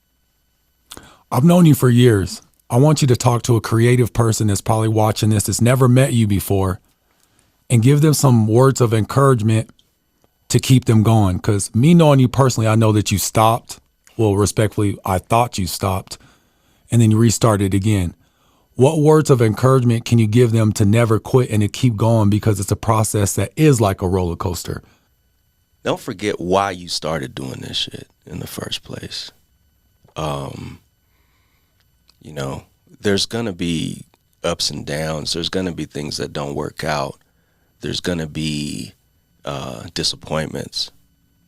I've known you for years. I want you to talk to a creative person that's probably watching this, that's never met you before, and give them some words of encouragement to keep them going. Because me knowing you personally, I know that you stopped. Well, respectfully, I thought you stopped, and then you restarted again. What words of encouragement can you give them to never quit and to keep going, because it's a process that is like a roller coaster? Don't forget why you started doing this shit in the first place. There's going to be ups and downs. There's going to be things that don't work out. There's going to be disappointments.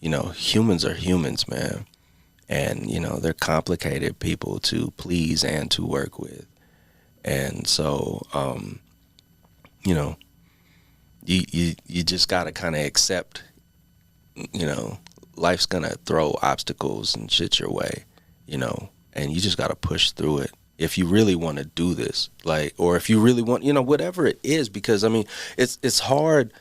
Humans are humans, man. And, they're complicated people to please and to work with. And so, you just got to kind of accept, life's going to throw obstacles and shit your way, and you just got to push through it. If you really want to do this, or if you really want, whatever it is, because it's hard,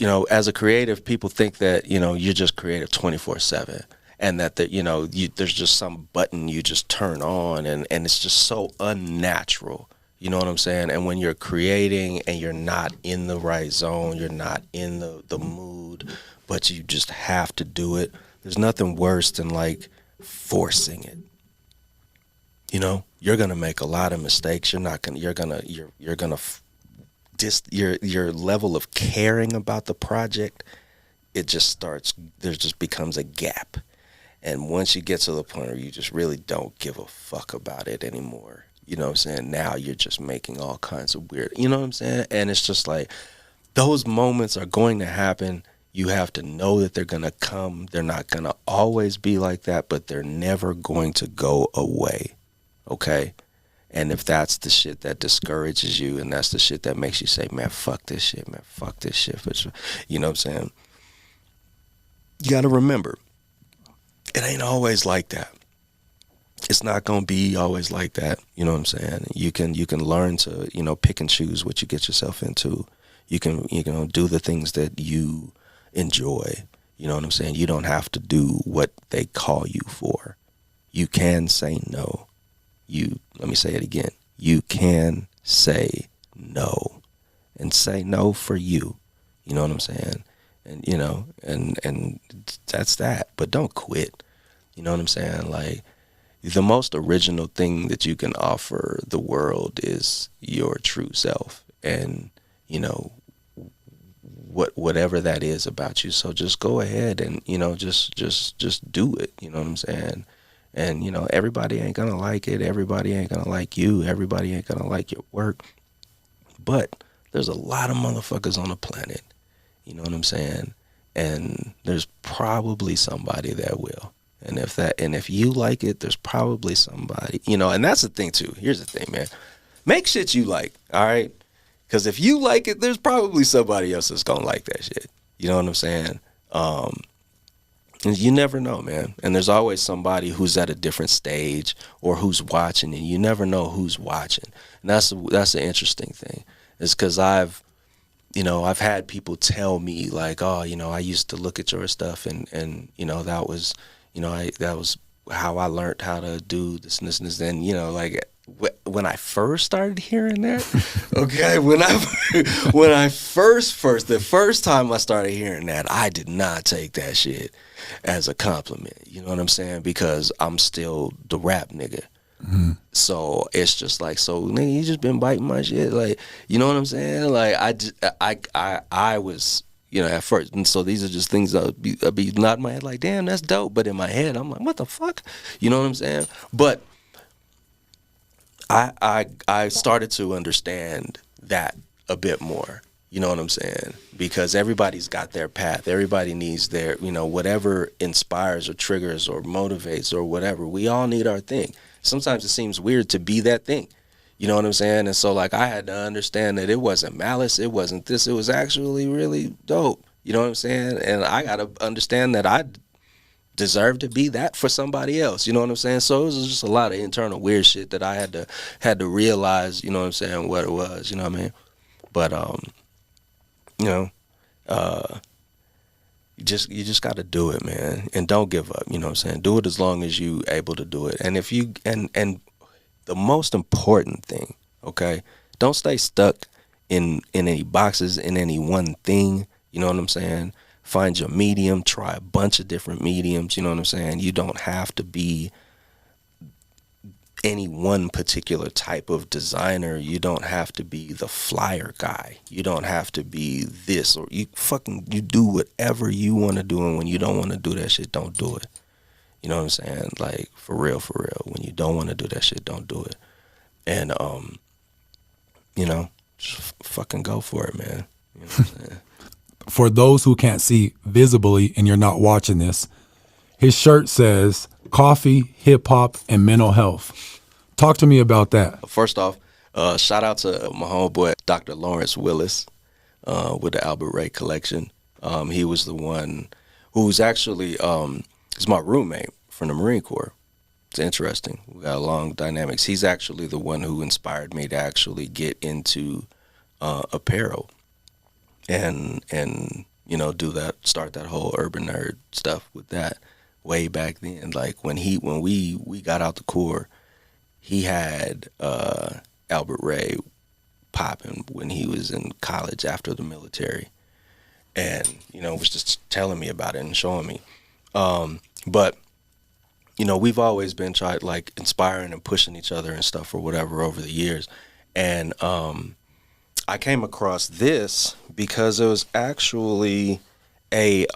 as a creative, people think that, you're just creative 24/7. And that there's just some button you just turn on, and it's just so unnatural. You know what I'm saying? And when you're creating and you're not in the right zone, you're not in the mood, but you just have to do it. There's nothing worse than forcing it. You're gonna make a lot of mistakes. Your level of caring about the project, there just becomes a gap. And once you get to the point where you just really don't give a fuck about it anymore, you know what I'm saying? Now you're just making all kinds of weird, you know what I'm saying? And it's just those moments are going to happen. You have to know that they're going to come. They're not going to always be like that, but they're never going to go away, okay? And if that's the shit that discourages you, and that's the shit that makes you say, man, fuck this shit, man, fuck this shit. But, you know what I'm saying? You got to remember, it ain't always like that. It's not going to be always like that. You know what I'm saying? You can learn to, pick and choose what you get yourself into. You can do the things that you enjoy. You know what I'm saying? You don't have to do what they call you for. You can say no. Let me say it again. You can say no, and say no for you. You know what I'm saying? And, and that's that. But don't quit. You know what I'm saying? The most original thing that you can offer the world is your true self, and, whatever that is about you. So just go ahead and, just do it. You know what I'm saying? And, everybody ain't going to like it. Everybody ain't going to like you. Everybody ain't going to like your work. But there's a lot of motherfuckers on the planet. You know what I'm saying? And there's probably somebody that will. And if you like it, there's probably somebody, and that's the thing too. Here's the thing, man. Make shit you like, all right? Because if you like it, there's probably somebody else that's going to like that shit. You know what I'm saying? And you never know, man. And there's always somebody who's at a different stage or who's watching, and you never know who's watching. And that's the interesting thing. Is because I've had people tell me oh, I used to look at your stuff and that was, that was how I learned how to do this and this and this. And, when I first started hearing that, okay, the first time I started hearing that, I did not take that shit as a compliment. You know what I'm saying? Because I'm still the rap nigga. Mm-hmm. So it's just like, so nigga, you just been biting my shit, like, you know what I'm saying? Like I was, you know, at first, and so these are just things I'd be nodding my head like, damn, that's dope. But in my head, I'm like, what the fuck? You know what I'm saying? But I started to understand that a bit more. You know what I'm saying? Because everybody's got their path. Everybody needs their, you know, whatever inspires or triggers or motivates or whatever. We all need our thing. Sometimes it seems weird to be that thing. You know what I'm saying? And so, like, I had to understand that it wasn't malice. It wasn't this. It was actually really dope. You know what I'm saying? And I got to understand that I deserve to be that for somebody else. You know what I'm saying? So it was just a lot of internal weird shit that I had to realize, you know what I'm saying, what it was. You know what I mean? But, you know, you just got to do it, man, and don't give up. You know what I'm saying? Do it as long as you able to do it. And if you and the most important thing, okay, don't stay stuck in any boxes, in any one thing. You know what I'm saying? Find your medium. Try a bunch of different mediums. You know what I'm saying? You don't have to be any one particular type of designer. You don't have to be the flyer guy. You don't have to be this, or you do whatever you want to do, and when you don't want to do that shit, don't do it. You know what I'm saying? Like, for real. When you don't want to do that shit, don't do it. And you know, just fucking go for it, man. You know what I'm saying? For those who can't see visibly and you're not watching this, his shirt says coffee, hip hop, and mental health. Talk to me about that. First off, shout out to my homeboy, Dr. Lawrence Willis, with the Albert Ray collection. He was the one who's actually, is my roommate from the Marine Corps. It's interesting. We got long dynamics. He's actually the one who inspired me to actually get into apparel and you know, start that whole urban nerd stuff with that way back then. Like when we got out the Corps, he had Albert Ray popping when he was in college after the military, and you know, was just telling me about it and showing me. But you know, we've always been like inspiring and pushing each other and stuff or whatever over the years, and I came across this because it was actually a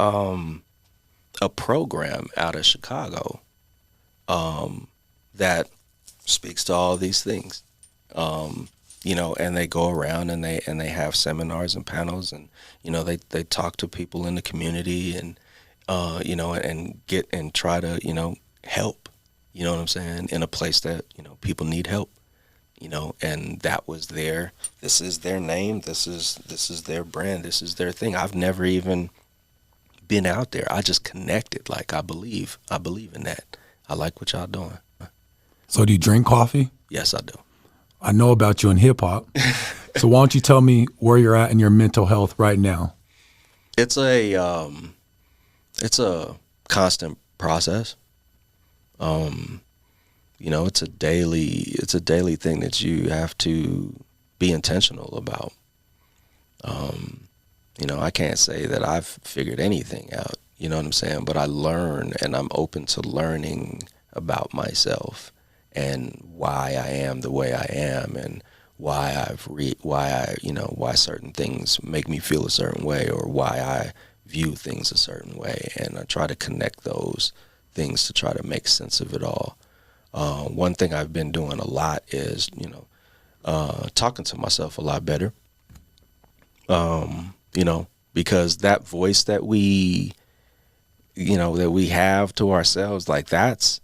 program out of Chicago that speaks to all these things, you know, and they go around and they have seminars and panels, and you know, they talk to people in the community, and you know, and try to, you know, help, you know what I'm saying, in a place that, you know, people need help, you know, and that was this is their name, this is their brand, this is their thing. I've never even been out there. I just connected. Like, I believe in that. I like what y'all doing. So do you drink coffee? Yes, I do. I know about you in hip hop. So why don't you tell me where you're at in your mental health right now? It's a constant process. You know, it's a daily thing that you have to be intentional about. You know, I can't say that I've figured anything out, you know what I'm saying? But I learn, and I'm open to learning about myself and why I am the way I am, and why why certain things make me feel a certain way, or why I view things a certain way. And I try to connect those things to try to make sense of it all. One thing I've been doing a lot is, you know, talking to myself a lot better. You know, because that voice that we have to ourselves, like that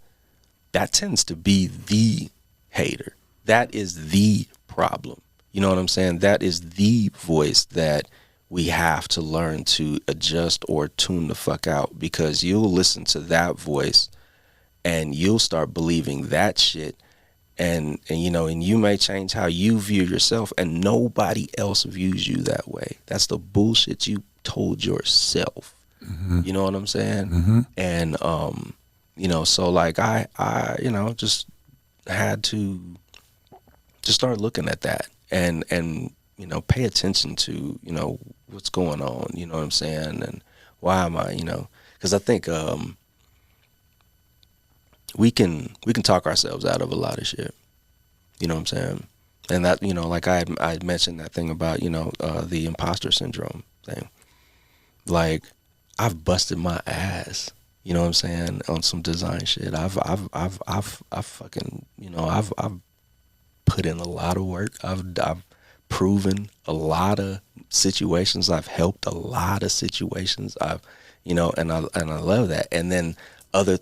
tends to be the hater. That is the problem. You know what I'm saying? That is the voice that we have to learn to adjust or tune the fuck out, because you'll listen to that voice and you'll start believing that shit, and you know, and you may change how you view yourself, and nobody else views you that way. That's the bullshit you told yourself. Mm-hmm. You know what I'm saying? Mm-hmm. And you know, so like I you know, just had to just start looking at that and pay attention to, what's going on, you know what I'm saying? And why am I, because I think we can talk ourselves out of a lot of shit, you know what I'm saying? And that, like I mentioned that thing about, the imposter syndrome thing. Like, I've busted my ass, you know what I'm saying, on some design shit. I've fucking, I've put in a lot of work. I've proven a lot of situations. I've helped a lot of situations. And I love that. And then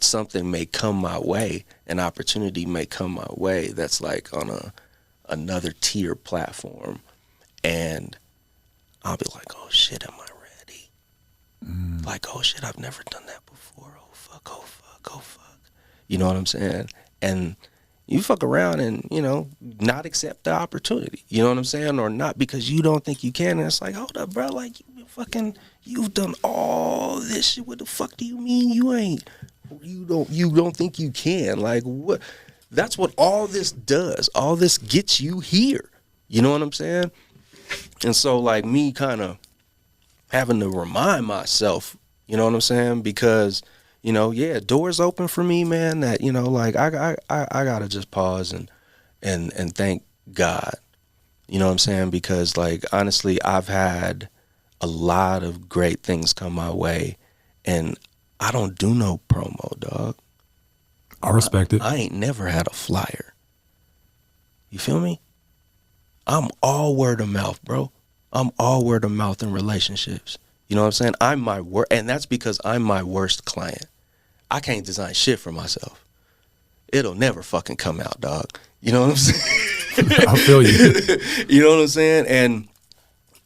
something may come my way, an opportunity may come my way that's like on another tier platform, and I'll be like, oh shit, am I ready? Like, oh shit, I've never done that before. Oh fuck, oh fuck, oh fuck. You know what I'm saying? And you fuck around and, not accept the opportunity. You know what I'm saying? Or not because you don't think you can. And it's like, hold up, bro. Like, you've done all this shit. What the fuck do you mean you don't think you can? Like, what? That's what all this does. All this gets you here. You know what I'm saying? And so, like, me kind of having to remind myself, you know what I'm saying? Because, doors open for me, man, that, like, I gotta just pause and thank God. You know what I'm saying? Because, like, honestly, I've had a lot of great things come my way, and I don't do no promo, dog. I respect it. I ain't never had a flyer. You feel me? I'm all word of mouth, bro. I'm all word of mouth in relationships. You know what I'm saying? And that's because I'm my worst client. I can't design shit for myself. It'll never fucking come out, dog. You know what I'm saying? I feel you. You know what I'm saying? And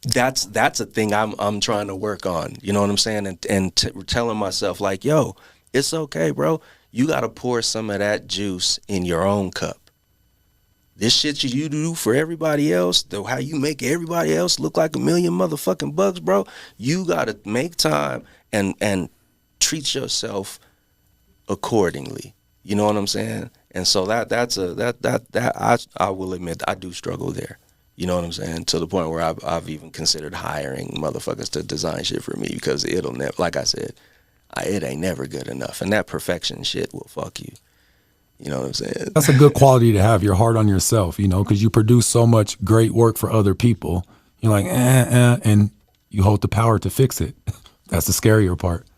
that's a thing I'm trying to work on. You know what I'm saying? And telling myself, like, yo, it's okay, bro. You got to pour some of that juice in your own cup. This shit you do for everybody else, how you make everybody else look like a million motherfucking bucks, bro. You got to make time and treat yourself accordingly. You know what I'm saying? And so I will admit I do struggle there. You know what I'm saying? To the point where I've even considered hiring motherfuckers to design shit for me, because it'll never, like I said, it ain't never good enough. And that perfection shit will fuck you. You know what I'm saying? That's a good quality to have. You're hard on yourself, because you produce so much great work for other people. You're like, and you hold the power to fix it. That's the scarier part.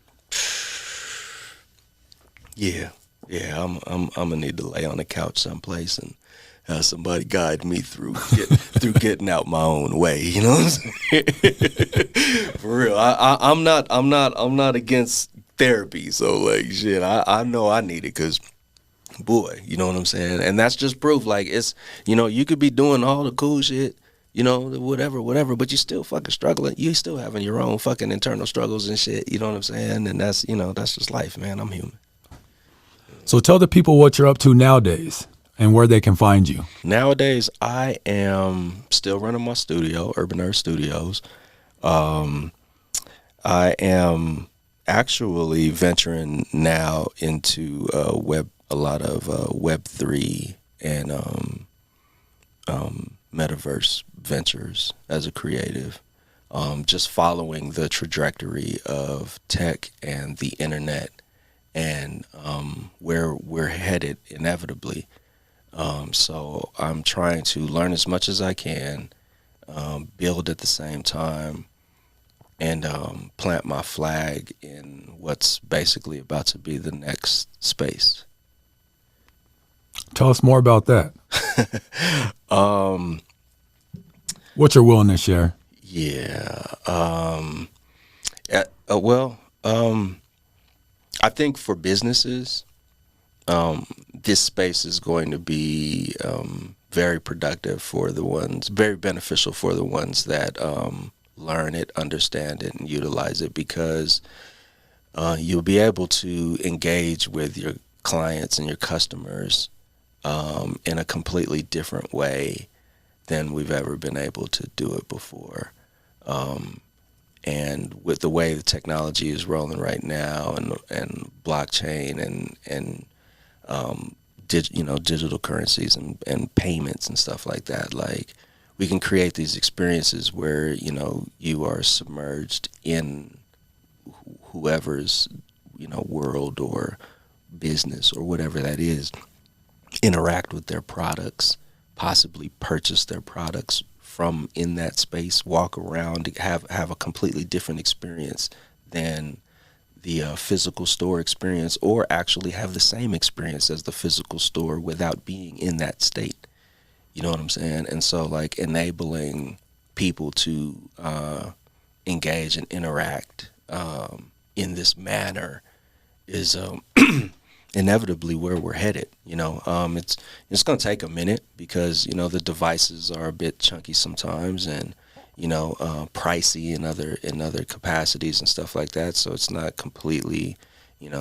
Yeah. I'm gonna need to lay on the couch someplace and have somebody guide me through getting out my own way. You know what I'm saying? For real, I'm not against therapy. So, like, shit, I know I need it, because, boy, you know what I'm saying? And that's just proof. Like, it's, you could be doing all the cool shit, whatever, but you still fucking struggling. You still having your own fucking internal struggles and shit. You know what I'm saying? And that's, that's just life, man. I'm human. So tell the people what you're up to nowadays and where they can find you. Nowadays, I am still running my studio, Urban Earth Studios. I am actually venturing now into a lot of Web3 and metaverse ventures as a creative. Just following the trajectory of tech and the internet and where we're headed inevitably. So I'm trying to learn as much as I can, build at the same time, and plant my flag in what's basically about to be the next space. Tell us more about that. What you're willing to share. Yeah. I think for businesses, this space is going to be very productive for the ones, very beneficial for the ones that learn it, understand it, and utilize it, because you'll be able to engage with your clients and your customers in a completely different way than we've ever been able to do it before. And with the way the technology is rolling right now, and blockchain and digital currencies and payments and stuff like that. Like, we can create these experiences where, you are submerged in whoever's, world or business or whatever that is, interact with their products, possibly purchase their products from in that space, walk around, have a completely different experience than the physical store experience, or actually have the same experience as the physical store without being in that state. You know what I'm saying? And so, like, enabling people to engage and interact in this manner is inevitably where we're headed. It's going to take a minute because, the devices are a bit chunky sometimes, and pricey in other capacities and stuff like that. So it's not completely,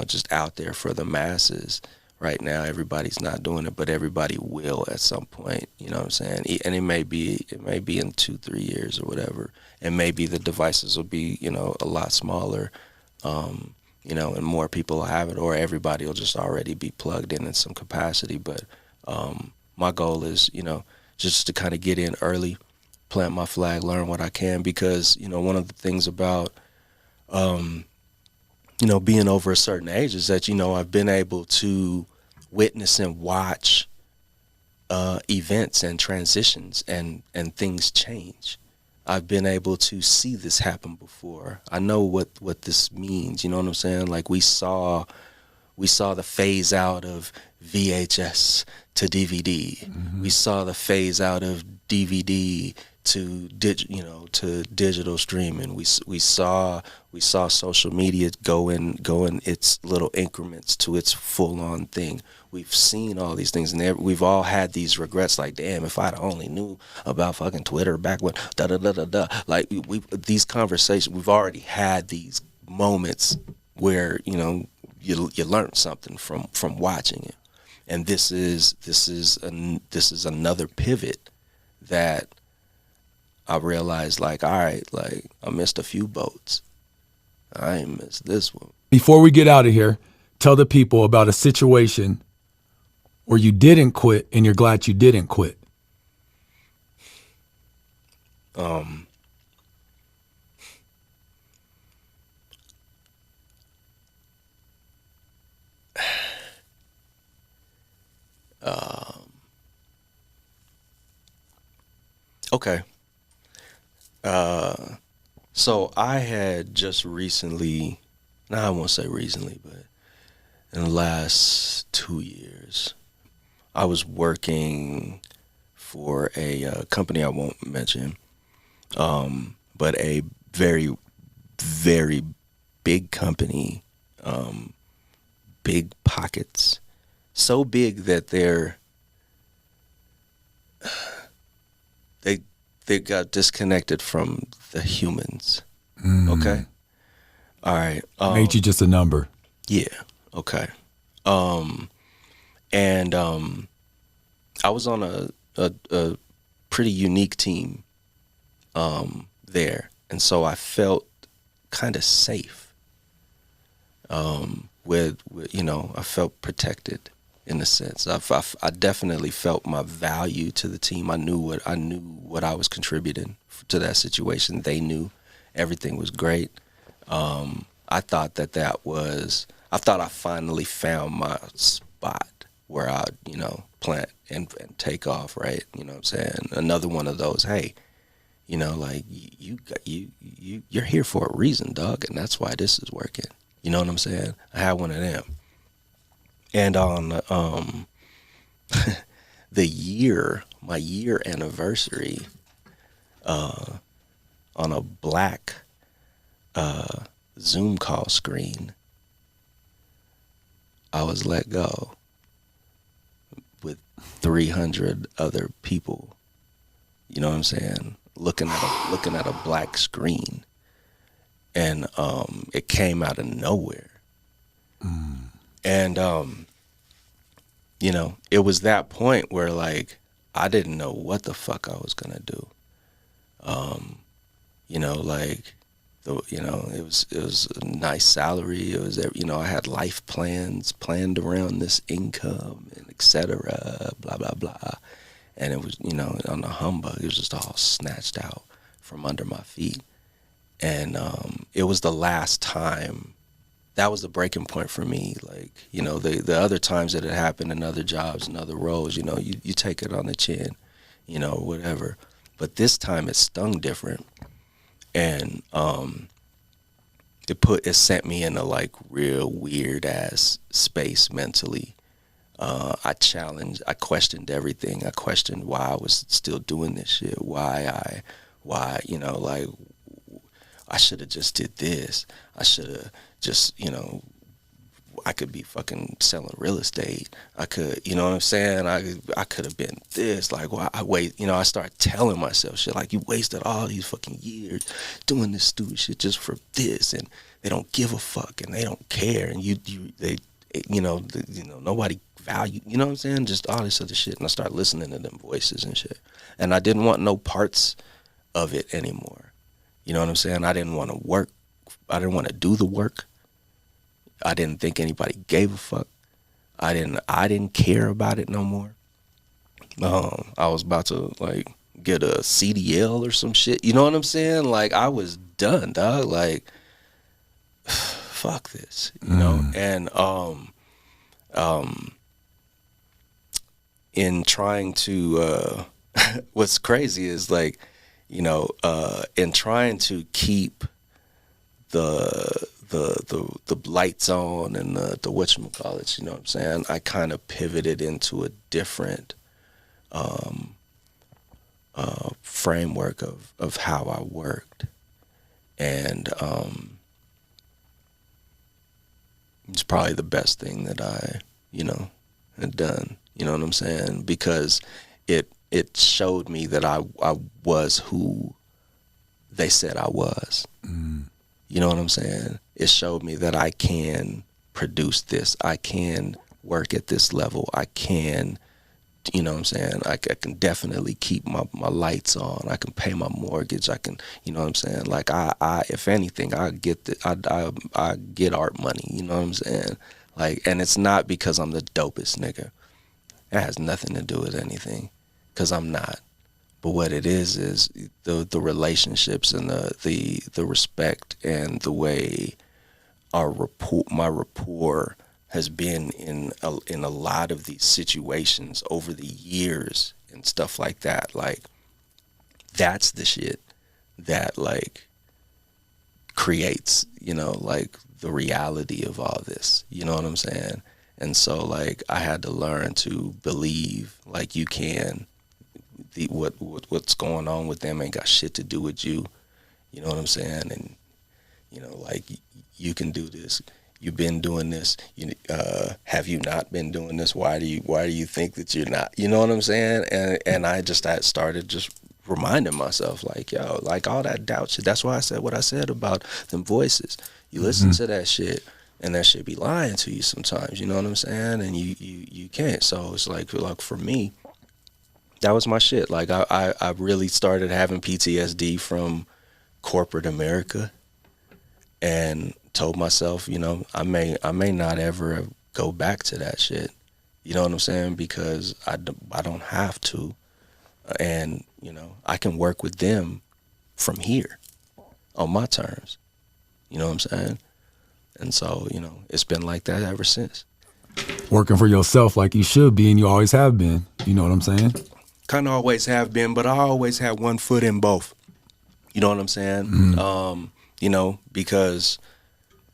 just out there for the masses. Right now, everybody's not doing it, but everybody will at some point. You know what I'm saying? And it may be in 2-3 years or whatever. And maybe the devices will be, a lot smaller, and more people will have it, or everybody will just already be plugged in some capacity. But my goal is, just to kind of get in early, plant my flag, learn what I can, because, one of the things about, being over a certain age is that, I've been able to witness and watch events and transitions and things change. I've been able to see this happen before. I know what this means. You know what I'm saying? Like, we saw the phase out of VHS to DVD. Mm-hmm. We saw the phase out of DVD to digital streaming. We saw social media go in its little increments to its full on thing. We've seen all these things, and we've all had these regrets. Like, damn, if I'd only knew about fucking Twitter back when da da da da da. Like, these conversations, we've already had these moments where you learned something from watching it, and this is another pivot that I realized, like, all right, like, I missed a few boats. I ain't missed this one. Before we get out of here, tell the people about a situation where you didn't quit and you're glad you didn't quit. Okay. So I had just recently, I won't say recently, but in the last 2 years, I was working for a company I won't mention, but a very, very big company, big pockets, so big that they got disconnected from the humans. Okay. All right. Made you just a number. Yeah. Okay. And I was on a pretty unique team there, and so I felt kind of safe. With I felt protected in a sense. I definitely felt my value to the team. I knew what I was contributing to that situation. They knew everything was great. I thought I thought I finally found my spot where I'd, plant and take off, right? You know what I'm saying? Another one of those, hey, like, you're here for a reason, dog, and that's why this is working. You know what I'm saying? I had one of them. And on my year anniversary, on a black Zoom call screen, I was let go with 300 other people. You know what I'm saying? Looking at a black screen, and it came out of nowhere. And it was that point where, like, I didn't know what the fuck I was gonna do. Like, it was a nice salary. It was, I had life plans planned around this income and et cetera, blah, blah, blah. And it was, on the humbug, it was just all snatched out from under my feet. And it was the last time, that was the breaking point for me. Like, the other times that it happened in other jobs and other roles, you take it on the chin, whatever. But this time it stung different. And it sent me in a like real weird ass space mentally. I questioned everything. I questioned why I was still doing this shit. Why, like I should have just did this. I should have just, I could be fucking selling real estate. I could, you know what I'm saying? I could have been this. Like, well, I started telling myself shit like, you wasted all these fucking years doing this stupid shit just for this, and they don't give a fuck and they don't care, and nobody value, you know what I'm saying? Just all this other shit. And I started listening to them voices and shit. And I didn't want no parts of it anymore. You know what I'm saying? I didn't want to work. I didn't want to do the work. I didn't think anybody gave a fuck. I didn't care about it no more. I was about to like get a CDL or some shit. You know what I'm saying? Like, I was done, dog. Like, fuck this, you know? And in trying to what's crazy is like, in trying to keep the lights on and the whatchamacallit, you know what I'm saying? I kind of pivoted into a different framework of how I worked. And it's probably the best thing that I, had done, you know what I'm saying? Because it showed me that I was who they said I was. You know what I'm saying? It showed me that I can produce this. I can work at this level. I can, you know what I'm saying? I can definitely keep my lights on. I can pay my mortgage. I can, you know what I'm saying? Like, I if anything, I get art money. You know what I'm saying? Like, and it's not because I'm the dopest nigga. It has nothing to do with anything, because I'm not. But what it is the relationships and the respect and the way my rapport has been in a lot of these situations over the years and stuff like that. Like, that's the shit that like creates, like the reality of all this. You know what I'm saying? And so like I had to learn to believe like you can. What's going on with them ain't got shit to do with you. You know what I'm saying? And like you can do this. You've been doing this. Have you not been doing this? Why do you think that you're not? You know what I'm saying? And I just started just reminding myself like, yo, like all that doubt shit. That's why I said what I said about them voices. You listen to that shit, and that shit be lying to you sometimes. You know what I'm saying? And you can't. So it's like for me, that was my shit. Like I really started having PTSD from corporate America, and told myself, I may not ever go back to that shit. You know what I'm saying? Because I don't have to, and I can work with them from here on my terms. You know what I'm saying? And so it's been like that ever since. Working for yourself like you should be, and you always have been. You know what I'm saying? Kind of always have been, but I always had one foot in both. You know what I'm saying? Because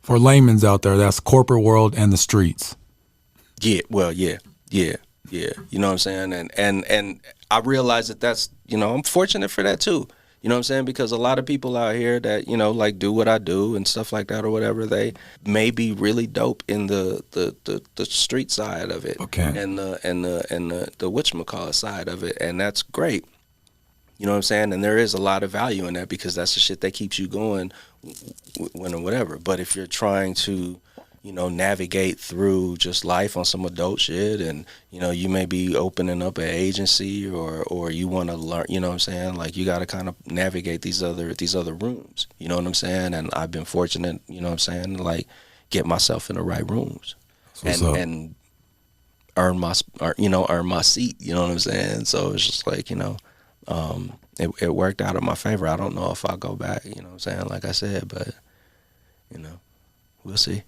for laymen's out there, that's corporate world and the streets. Yeah. You know what I'm saying? And I realize that's, I'm fortunate for that too. You know what I'm saying? Because a lot of people out here that, like do what I do and stuff like that or whatever, they may be really dope in the street side of it. Okay. And the whatchamacallit side of it. And that's great. You know what I'm saying? And there is a lot of value in that, because that's the shit that keeps you going when or whatever. But if you're trying to, navigate through just life on some adult shit. And, you may be opening up an agency or you want to learn, you know what I'm saying? Like, you got to kind of navigate these other rooms, you know what I'm saying? And I've been fortunate, you know what I'm saying, to like get myself in the right rooms and earn my seat, you know what I'm saying? So it's just like, it worked out in my favor. I don't know if I'll go back, you know what I'm saying, like I said, but, we'll see.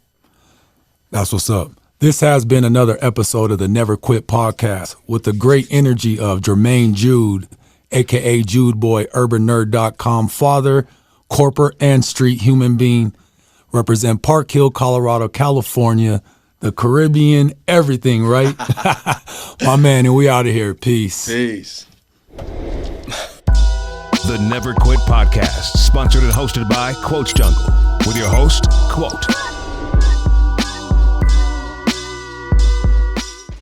That's what's up. This has been another episode of the Never Quit podcast with the great energy of Jermaine Jude, a.k.a. Jude Boy, UrbanNerd.com, father, corporate and street human being, represent Park Hill, Colorado, California, the Caribbean, everything, right? My man, and we out of here. Peace. Peace. The Never Quit podcast, sponsored and hosted by Quotes Jungle, with your host, Quote.